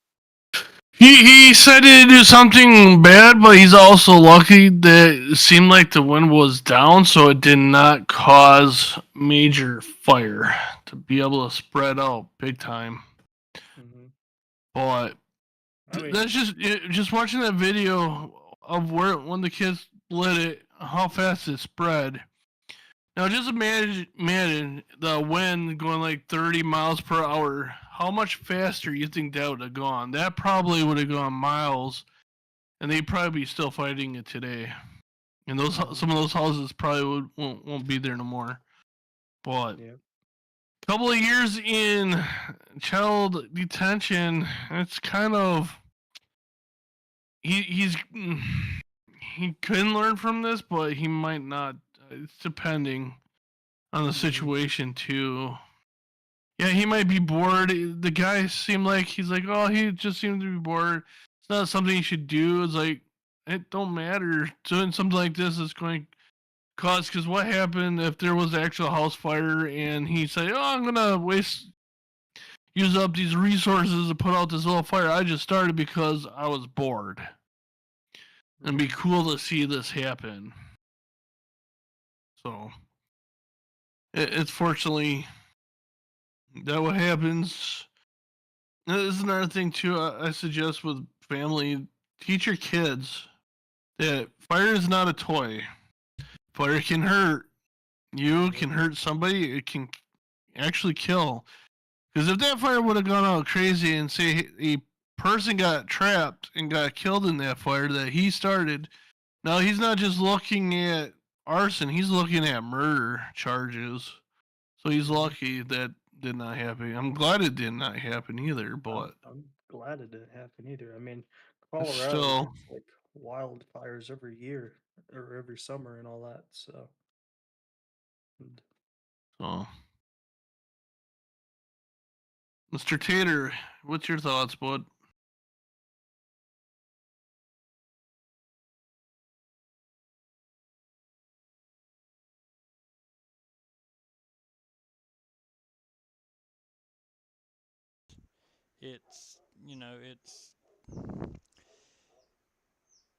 he said to do something bad, but he's also lucky that it seemed like the wind was down, so it did not cause major fire to be able to spread out big time. But that's just watching that video of when the kids lit it, how fast it spread. Now just imagine the wind going like 30 miles per hour. How much faster you think that would have gone? That probably would have gone miles, and they'd probably be still fighting it today. And some of those houses probably won't be there no more. But a couple of years in child detention, it's kind of he can learn from this, but he might not. It's depending on the situation too. Yeah, he might be bored. The guy seemed like he's like, oh, he just seemed to be bored. It's not something he should do. It's like, it don't matter. Doing something like this is going to cause, because what happened if there was actual house fire and he said, oh, I'm going to use up these resources to put out this little fire I just started because I was bored. It'd be cool to see this happen. So, it's fortunately that what happens. This is another thing too. I suggest with family, teach your kids that fire is not a toy. Fire can hurt you, can hurt somebody. It can actually kill. Because if that fire would have gone out crazy and say a person got trapped and got killed in that fire that he started, now he's not just looking at arson, he's looking at murder charges. So he's lucky that did not happen. I'm glad it did not happen either, but I'm glad it didn't happen either. I mean, Colorado still, gets like wildfires every year or every summer and all that. So, Mr. Tater, what's your thoughts, bud? It's,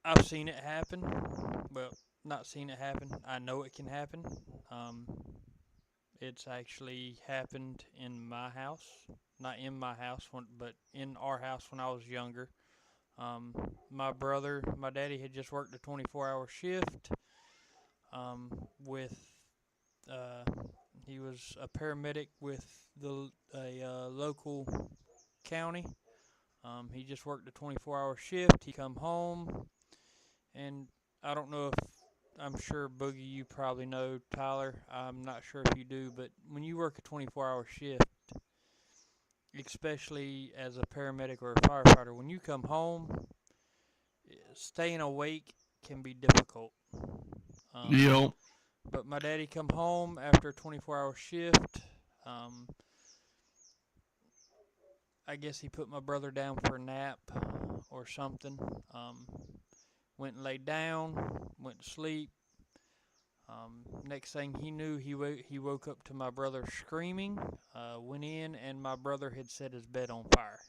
I've seen it happen. Well, not seen it happen. I know it can happen. It's actually happened in my house. Not in my house, but in our house when I was younger. My daddy had just worked a 24-hour shift he was a paramedic with a local county. He just worked a 24-hour shift. He come home, and I don't know if I'm sure Boogie, you probably know. Tyler, I'm not sure if you do, but when you work a 24-hour shift, especially as a paramedic or a firefighter, when you come home, staying awake can be difficult. Um, Yep. but my daddy come home after a 24-hour shift. Um, I guess he put my brother down for a nap or something. Um, went and laid down, went to sleep. Next thing he knew, he woke up to my brother screaming. Went in, and my brother had set his bed on fire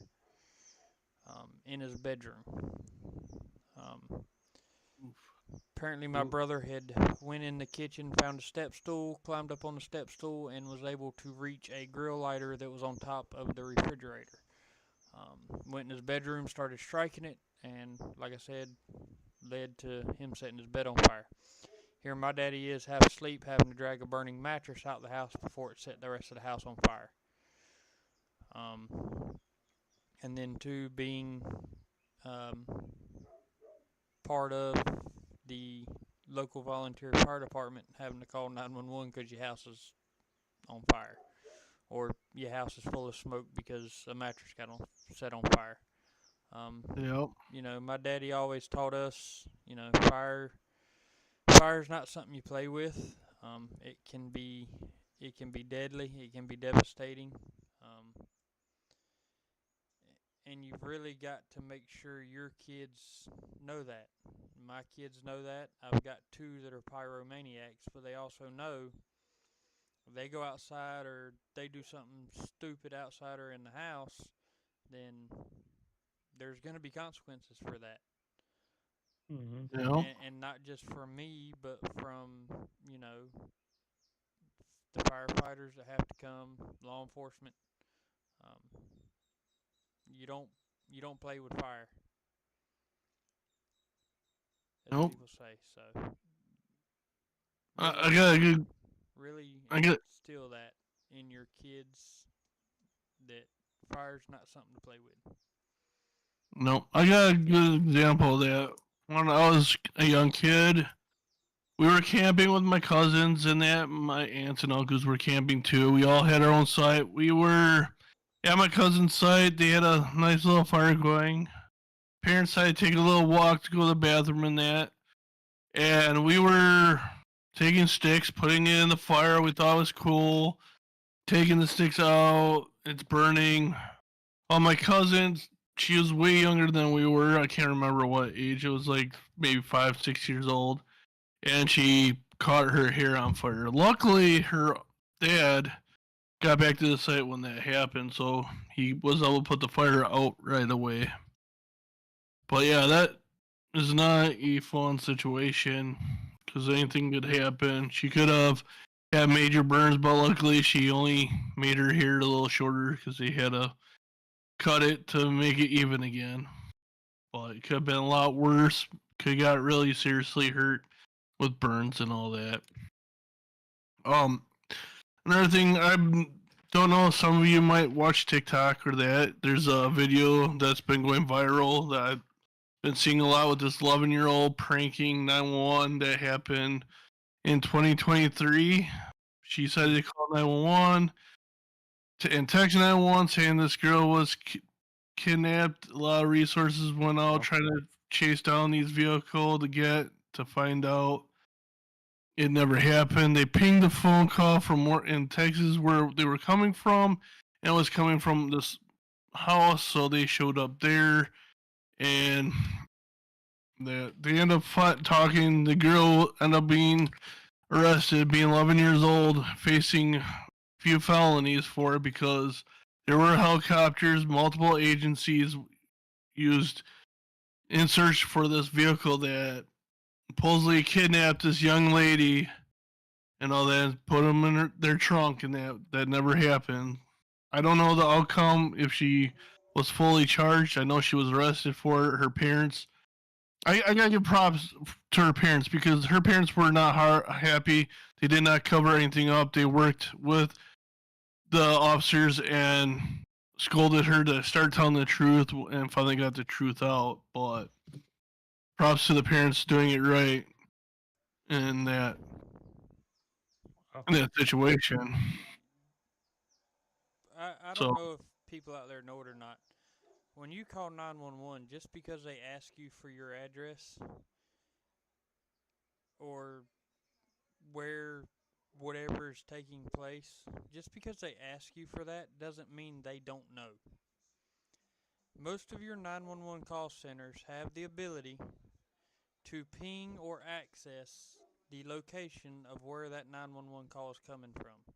in his bedroom. Um, Apparently, my brother had went in the kitchen, found a step stool, climbed up on the step stool, and was able to reach a grill lighter that was on top of the refrigerator. Went in his bedroom, started striking it, and like I said, led to him setting his bed on fire. Here my daddy is half asleep, having to drag a burning mattress out the house before it set the rest of the house on fire. And then two, being um, part of the local volunteer fire department, having to call 911 because your house is on fire, or your house is full of smoke because a mattress got set on fire. Yep. You know, my daddy always taught us, you know, fire's not something you play with. It can be deadly. It can be devastating. And you've really got to make sure your kids know that. My kids know that. I've got two that are pyromaniacs, but they also know if they go outside or they do something stupid outside or in the house, then there's going to be consequences for that. Mm-hmm. Yep. And not just from me, but from, you know, the firefighters that have to come, law enforcement. Um, you don't play with fire, as Nope. people say. So I got a good. really I got. instill that in your kids that fire's not something to play with. No, I got a good example of that. When I was a young kid, we were camping with my cousins, and that my aunts and uncles were camping too. We all had our own site. We were at my cousin's site. They had a nice little fire going. Parents had to take a little walk to go to the bathroom and that. And we were taking sticks, putting it in the fire. We thought it was cool. Taking the sticks out, it's burning. All my cousins, she was way younger than we were. I can't remember what age. It was like maybe 5, 6 years old. And she caught her hair on fire. Luckily, her dad got back to the site when that happened, so he was able to put the fire out right away. But yeah, that is not a fun situation because anything could happen. She could have had major burns, but luckily she only made her hair a little shorter because they had to cut it to make it even again. But it could have been a lot worse. Could have got really seriously hurt with burns and all that. Another thing, I don't know, some of you might watch TikTok or that. There's a video that's been going viral that I've been seeing a lot with this 11-year-old pranking 911 that happened in 2023. She said to call 911 and text 911 saying this girl was kidnapped. A lot of resources went out trying to chase down these vehicles to find out. It never happened. They pinged the phone call from in Texas where they were coming from, and it was coming from this house. So they showed up there, and they end up talking. The girl ended up being arrested, being 11 years old, facing a few felonies for it because there were helicopters, multiple agencies used in search for this vehicle that supposedly kidnapped this young lady and all that, put them in their trunk, and that never happened. I don't know the outcome if she was fully charged. I know she was arrested for it. Her parents. I gotta give props to her parents because her parents were not happy. They did not cover anything up. They worked with the officers and scolded her to start telling the truth, and finally got the truth out. But props to the parents doing it right. in that Oh. situation. I So don't know if people out there know it or not. When you call 911, just because they ask you for your address or where whatever is taking place, just because they ask you for that doesn't mean they don't know. Most of your 911 call centers have the ability to ping or access the location of where that 911 call is coming from.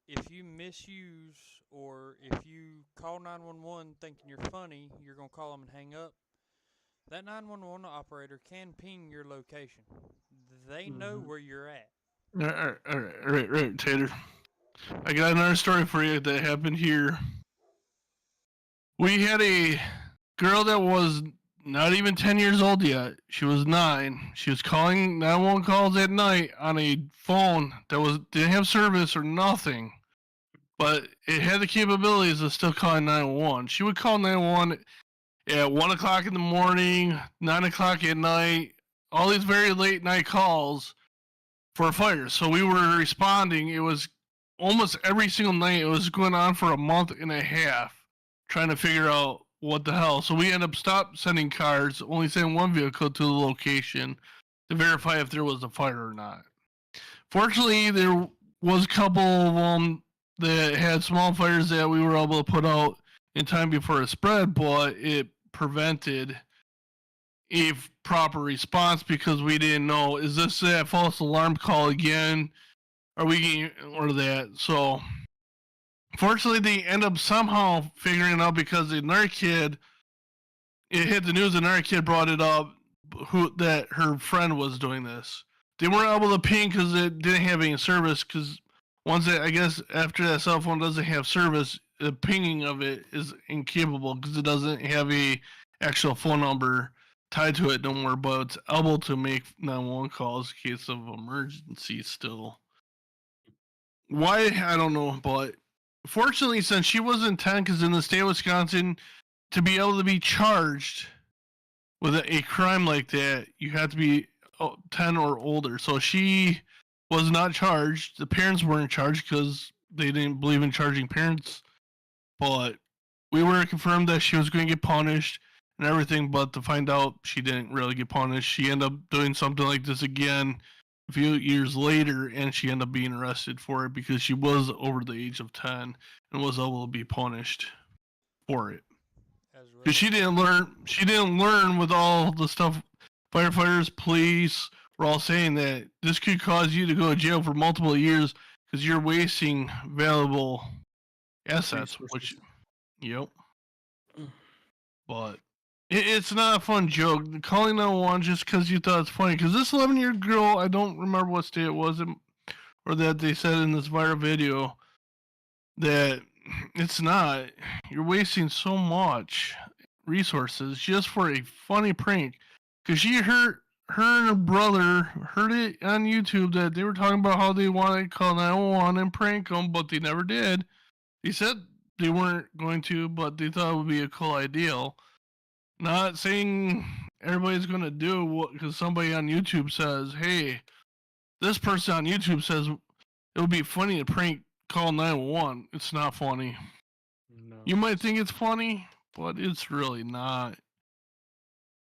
If you misuse or if you call 911 thinking you're funny, you're going to call them and hang up. That 911 operator can ping your location. They know where you're at. right, Tater. I got another story for you that happened here. We had a girl that was not even 10 years old yet. She was 9. She was calling 911 calls at night on a phone that didn't have service or nothing, but it had the capabilities of still calling 911. She would call 911 at 1 o'clock in the morning, 9 o'clock at night, all these very late night calls for a fire. So we were responding. It was almost every single night. It was going on for a month and a half, trying to figure out what the hell. So we ended up stopped sending cars, only sending one vehicle to the location to verify if there was a fire or not. Fortunately, there was a couple of them that had small fires that we were able to put out in time before it spread, but it prevented a proper response because we didn't know, is this that false alarm call again? Are we getting, or that? So fortunately, they end up somehow figuring it out because another kid, it hit the news, and another kid brought it up, that her friend was doing this. They weren't able to ping because it didn't have any service. Because once I guess after that cell phone doesn't have service, the pinging of it is incapable because it doesn't have a actual phone number tied to it no more. But it's able to make 911 calls in case of emergency still. Why, I don't know, but fortunately, since she wasn't 10, because in the state of Wisconsin, to be able to be charged with a crime like that, you have to be 10 or older. So she was not charged. The parents weren't charged because they didn't believe in charging parents. But we were confirmed that she was going to get punished and everything, but to find out she didn't really get punished. She ended up doing something like this again a few years later, and she ended up being arrested for it because she was over the age of 10 and was able to be punished for it. Because she didn't learn with all the stuff firefighters, police were all saying that this could cause you to go to jail for multiple years because you're wasting valuable assets. Which, yep. But it's not a fun joke. Calling 911 just because you thought it's funny. Because this 11-year-old girl, I don't remember what state it was, or that they said in this viral video, that it's not. You're wasting so much resources just for a funny prank. Because her and her brother heard it on YouTube that they were talking about how they wanted to call 911 and prank them, but they never did. They said they weren't going to, but they thought it would be a cool idea. Not saying everybody's going to do what, because somebody on YouTube says, hey, this person on YouTube says it would be funny to prank call 911. It's not funny. No. You might think it's funny, but it's really not.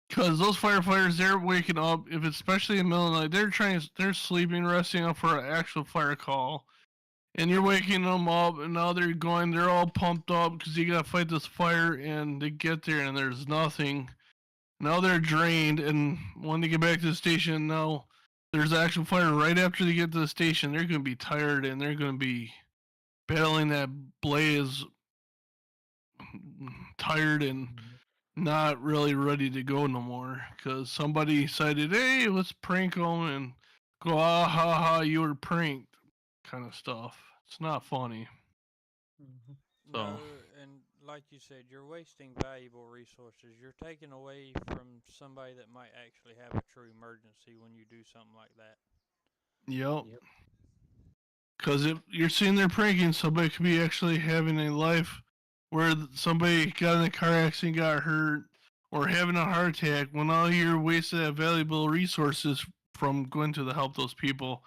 Because those firefighters, they're waking up, if it's especially in the middle of the night, they're sleeping, resting up for an actual fire call. And you're waking them up, and now they're all pumped up because you got to fight this fire, and they get there, and there's nothing. Now they're drained, and when they get back to the station, now there's actual fire right after they get to the station. They're going to be tired, and they're going to be battling that blaze, tired and not really ready to go no more because somebody decided, hey, let's prank them and go, ah, ha, ha, you were pranked, kind of stuff. It's not funny. So. No, and like you said, you're wasting valuable resources. You're taking away from somebody that might actually have a true emergency when you do something like that. Yep. Because if you're sitting there pranking, somebody could be actually having a life where somebody got in a car accident, got hurt, or having a heart attack, when all you're wasting that valuable resources from going to help those people.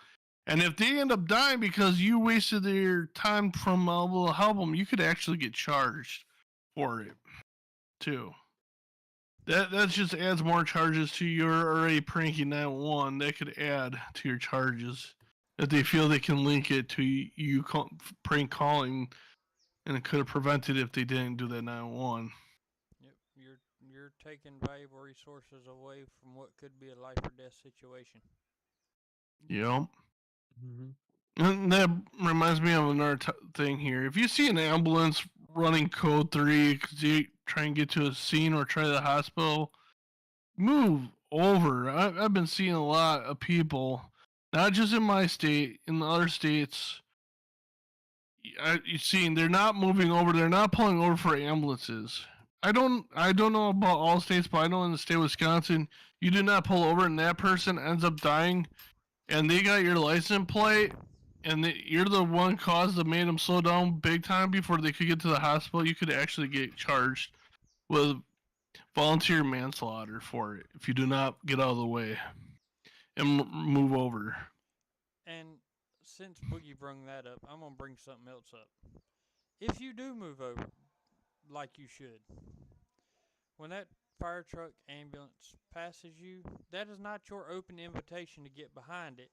And if they end up dying because you wasted their time from able to help them, you could actually get charged for it too. That just adds more charges to your already pranky 911. That could add to your charges if they feel they can link it to you prank calling, and it could have prevented if they didn't do that 911. Yep, you're taking valuable resources away from what could be a life or death situation. Yep. Mm-hmm. And that reminds me of another thing here. If you see an ambulance running code 3 because you try and get to a scene or try to the hospital, move over. I've been seeing a lot of people, not just in my state, in the other states. You've seen they're not moving over. They're not pulling over for ambulances. I don't know about all states, but I know in the state of Wisconsin, you do not pull over, and that person ends up dying, and they got your license plate, and you're the one cause that made them slow down big time before they could get to the hospital. You could actually get charged with volunteer manslaughter for it if you do not get out of the way and move over. And since Boogie brung that up, I'm gonna bring something else up. If you do move over, like you should, when that fire truck ambulance passes you, that is not your open invitation to get behind it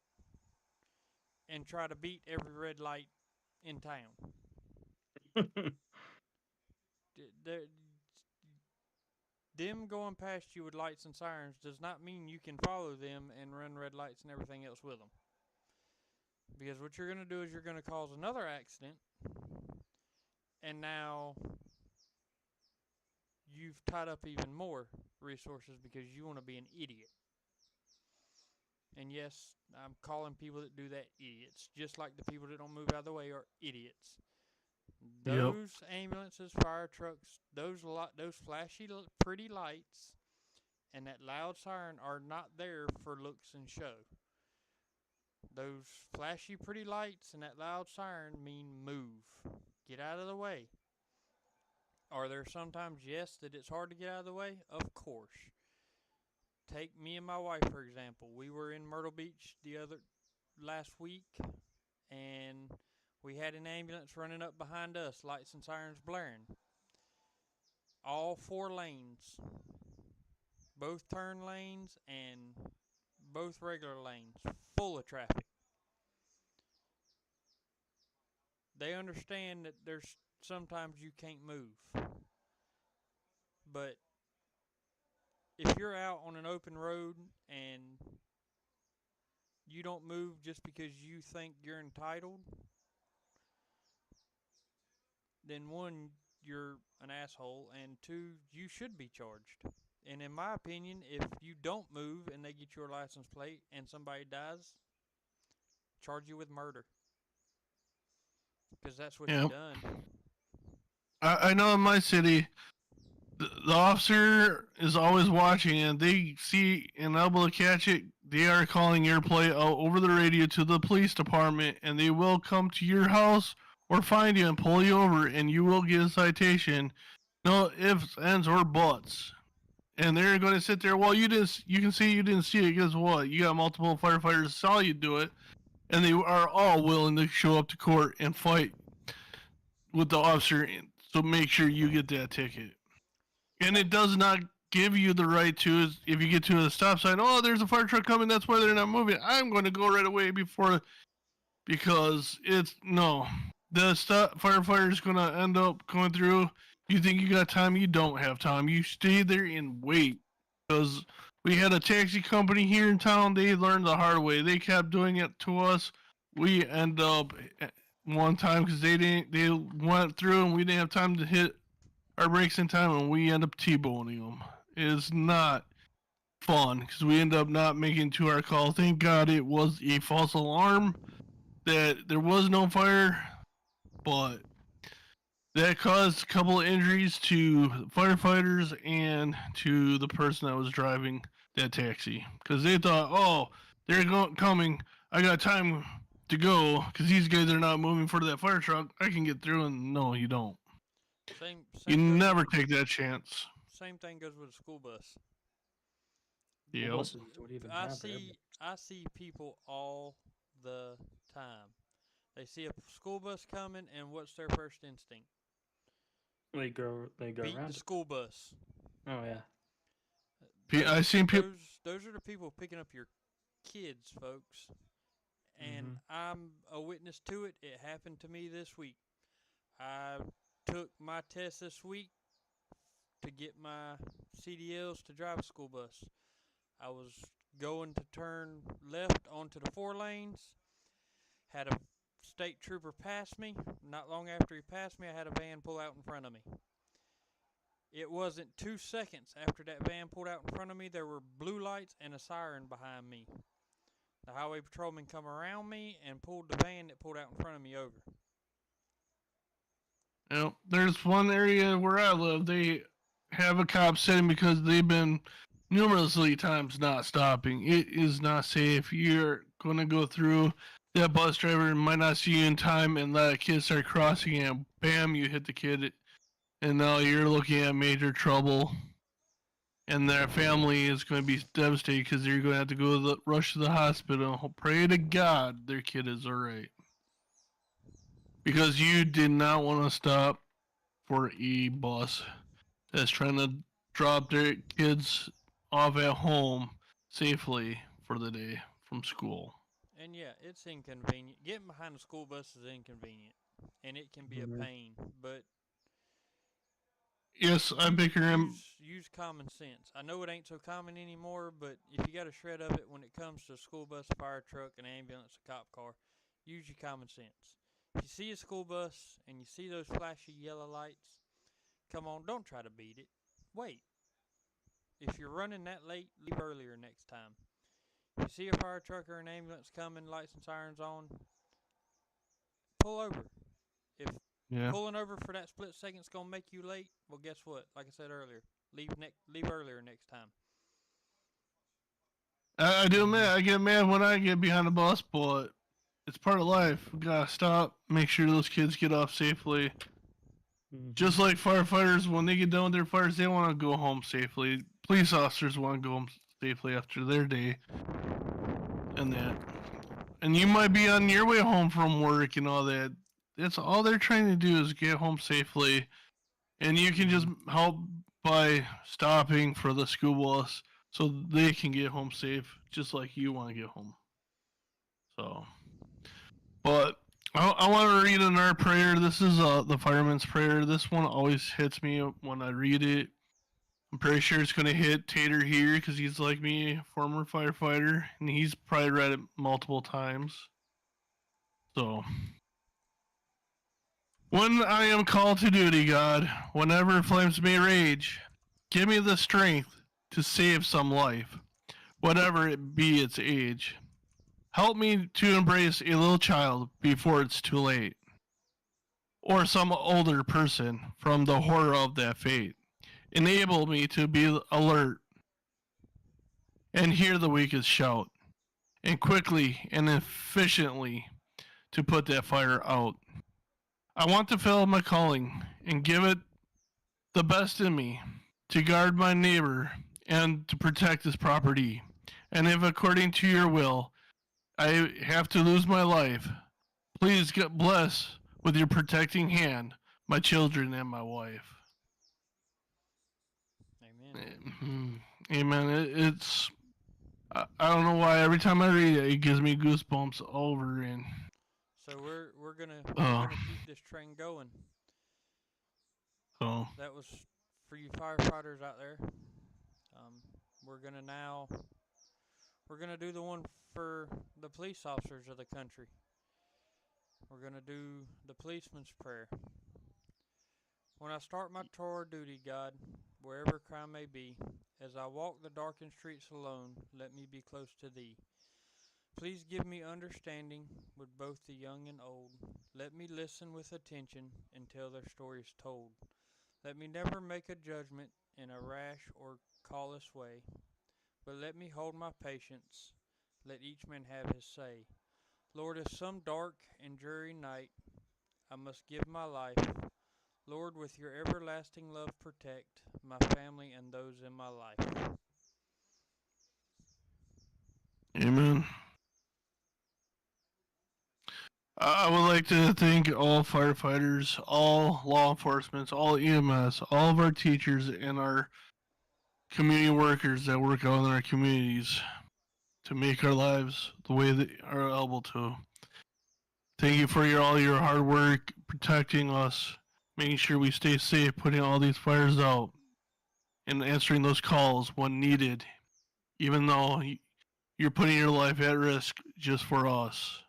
and try to beat every red light in town. Them going past you with lights and sirens does not mean you can follow them and run red lights and everything else with them. Because what you're going to do is you're going to cause another accident, and now you've tied up even more resources because you want to be an idiot. And yes, I'm calling people that do that idiots, just like the people that don't move out of the way are idiots. Those ambulances, fire trucks, those flashy, pretty lights, and that loud siren are not there for looks and show. Those flashy, pretty lights and that loud siren mean move. Get out of the way. Are there sometimes, yes, that it's hard to get out of the way? Of course. Take me and my wife, for example. We were in Myrtle Beach last week, and we had an ambulance running up behind us, lights and sirens blaring. All 4 lanes, both turn lanes and both regular lanes, full of traffic. They understand that there's sometimes you can't move. But if you're out on an open road and you don't move just because you think you're entitled, then 1, you're an asshole, and 2, you should be charged. And in my opinion, if you don't move and they get your license plate and somebody dies, charge you with murder. Because that's what you've done. I know in my city, the officer is always watching, and they see and able to catch it. They are calling your plate out over the radio to the police department, and they will come to your house or find you and pull you over, and you will get a citation. No ifs, ands, or buts. And they're going to sit there. Well, you can see you didn't see it. Guess what? You got multiple firefighters saw you do it, and they are all willing to show up to court and fight with the officer. So make sure you get that ticket. And it does not give you the right to, if you get to a stop sign, oh, there's a fire truck coming, that's why they're not moving. I'm going to go right away because no. The firefighter's going to end up going through. You think you got time? You don't have time. You stay there and wait. Because we had a taxi company here in town. They learned the hard way. They kept doing it to us. We end up one time because they went through and we didn't have time to hit our brakes in time, and we end up T-boning them. It's not fun because we end up not making to our call. Thank God it was a false alarm that there was no fire, but that caused a couple of injuries to firefighters and to the person that was driving that taxi because they thought, oh, they're coming. I got time to go because these guys are not moving for that fire truck. I can get through, and no, you don't. Same you never take that chance. Same thing goes with a school bus. Yep. buses would even I have see people all the time. They see a school bus coming, and what's their first instinct? They go Beat around the it. school bus. Oh yeah. I seen people. Those are the people picking up your kids, folks. And Mhm. I'm a witness to it. It happened to me this week. I took my test this week to get my CDLs to drive a school bus. I was going to turn left onto the 4 lanes, had a state trooper pass me. Not long after he passed me, I had a van pull out in front of me. It wasn't 2 seconds after that van pulled out in front of me, there were blue lights and a siren behind me. The highway patrolman come around me and pulled the van that pulled out in front of me over. There's one area where I live. They have a cop sitting because they've been numerously times not stopping. It is not safe. You're going to go through. That bus driver might not see you in time, and that kid start crossing, and bam, you hit the kid, and now you're looking at major trouble. And their family is going to be devastated because they're going to have to go rush to the hospital. Pray to God their kid is all right, because you did not want to stop for a bus that's trying to drop their kids off at home safely for the day from school. And yeah, it's inconvenient. Getting behind a school bus is inconvenient, and it can be a pain. But Yes, I bicker him. use common sense. I know it ain't so common anymore, but if you got a shred of it when it comes to a school bus, fire truck, an ambulance, a cop car, use your common sense. If you see a school bus and you see those flashy yellow lights, come on, don't try to beat it. Wait. If you're running that late, leave earlier next time. If you see a fire truck or an ambulance coming, lights and sirens on, pull over. If pulling over for that split second is gonna make you late, well, guess what? Like I said earlier, leave earlier next time. I do admit, I get mad when I get behind a bus, but it's part of life. We gotta stop, make sure those kids get off safely. Just like firefighters, when they get done with their fires, they want to go home safely. Police officers want to go home safely after their day. And that. And you might be on your way home from work and all that. That's all they're trying to do is get home safely. And you can just help by stopping for the school bus so they can get home safe, just like you want to get home. So, but I want to read another prayer. This is the fireman's prayer. This one always hits me when I read it. I'm pretty sure it's going to hit Tater here because he's like me, former firefighter, and he's probably read it multiple times. So, when I am called to duty, God, whenever flames may rage, give me the strength to save some life, whatever it be its age. Help me to embrace a little child before it's too late, or some older person from the horror of that fate. Enable me to be alert and hear the weakest shout, and quickly and efficiently to put that fire out. I want to fulfill my calling and give it the best in me to guard my neighbor and to protect his property. And if according to your will I have to lose my life, please bless with your protecting hand my children and my wife. Amen. Amen. It's I don't know why every time I read it, it gives me goosebumps all over again. So we're gonna keep this train going. So that was for you firefighters out there. We're gonna do the one for the police officers of the country. We're gonna do the policeman's prayer. When I start my tour of duty, God, wherever crime may be, as I walk the darkened streets alone, let me be close to Thee. Please give me understanding with both the young and old. Let me listen with attention until their story is told. Let me never make a judgment in a rash or callous way, but let me hold my patience. Let each man have his say. Lord, if some dark and dreary night I must give my life, Lord, with your everlasting love protect my family and those in my life. I would like to thank all firefighters, all law enforcement, all EMS, all of our teachers, and our community workers that work out in our communities to make our lives the way they are able to. Thank you for all your hard work protecting us, making sure we stay safe, putting all these fires out, and answering those calls when needed, even though you're putting your life at risk just for us.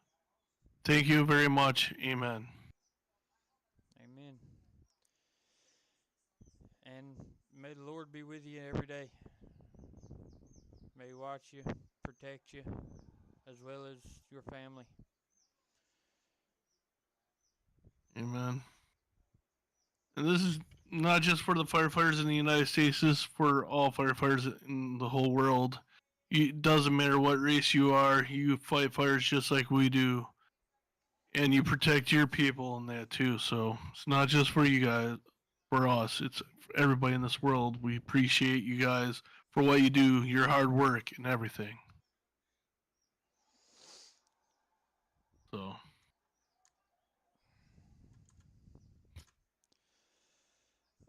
Thank you very much. Amen. Amen. And may the Lord be with you every day. May He watch you, protect you, as well as your family. Amen. And this is not just for the firefighters in the United States, this is for all firefighters in the whole world. It doesn't matter what race you are, you fight fires just like we do. And you protect your people in that too. So it's not just for you guys, for us, it's for everybody in this world. We appreciate you guys for what you do, your hard work, and everything. So.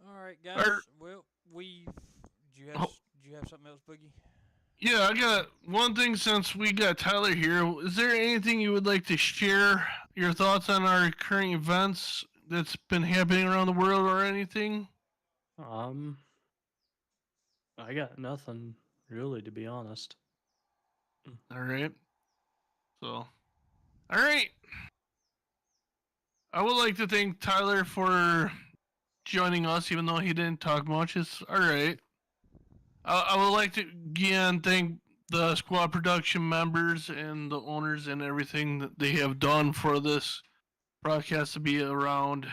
All right, guys. Well, do you have something else, Boogie? Yeah, I got one thing since we got Tyler here. Is there anything you would like to share your thoughts on our current events that's been happening around the world or anything? I got nothing really, to be honest. All right. So, all right. I would like to thank Tyler for joining us, even though he didn't talk much. It's all right. I would like to again thank the squad production members and the owners and everything that they have done for this broadcast to be around,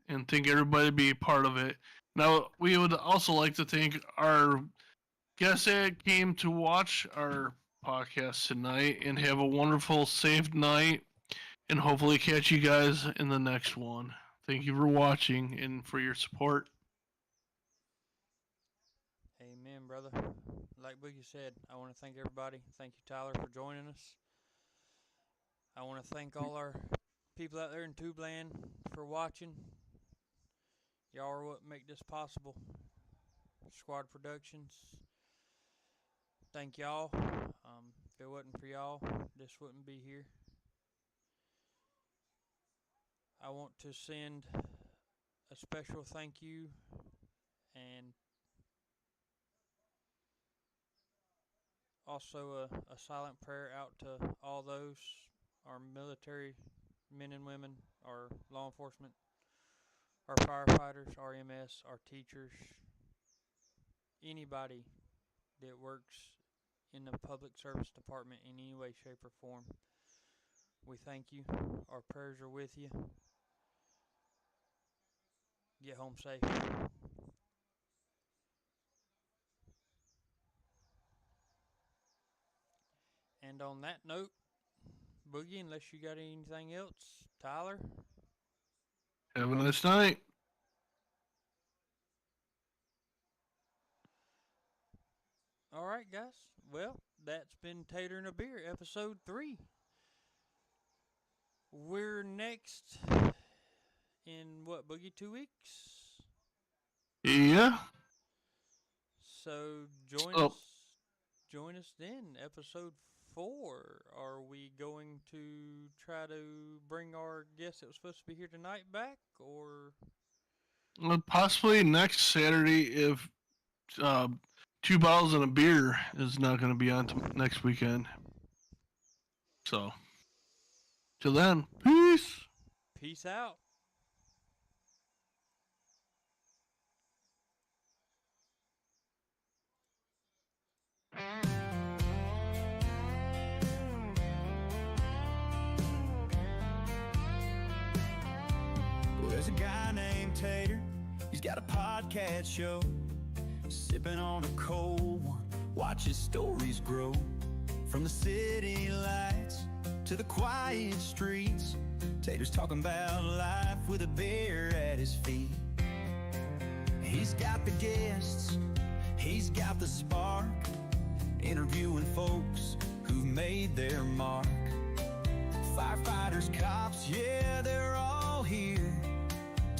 and thank everybody to be a part of it. Now, we would also like to thank our guests that came to watch our podcast tonight, and have a wonderful, safe night, and hopefully catch you guys in the next one. Thank you for watching and for your support. Amen, brother. Like Boogie said, I want to thank everybody. Thank you, Tyler, for joining us. I want to thank all our people out there in Tubland for watching. Y'all are what make this possible. Squad Productions. Thank y'all. If it wasn't for y'all, this wouldn't be here. I want to send a special thank you and also a silent prayer out to all those, our military men and women, our law enforcement, our firefighters, our EMS, our teachers, anybody that works in the public service department in any way, shape, or form. We thank you. Our prayers are with you. Get home safe. And on that note, Boogie, unless you got anything else, Tyler? Have a nice night. All right, guys. Well, that's been Tater and a Beer, episode 3. We're next in what, Boogie, 2 weeks? Yeah. So join us then, episode 4. Are we going to try to bring our guest that was supposed to be here tonight back, or Possibly next Saturday if 2 bottles and a beer is not going to be on next weekend. So, till then, peace. Peace out. Well, there's a guy named Tater. He's got a podcast show. Sipping on a cold one, watch his stories grow. From the city lights to the quiet streets, Tater's talking about life with a beer at his feet. He's got the guests, he's got the spark, interviewing folks who've made their mark. Firefighters, cops, yeah, they're all here,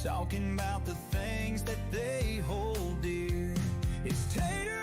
talking about the things that they hold dear. It's Tater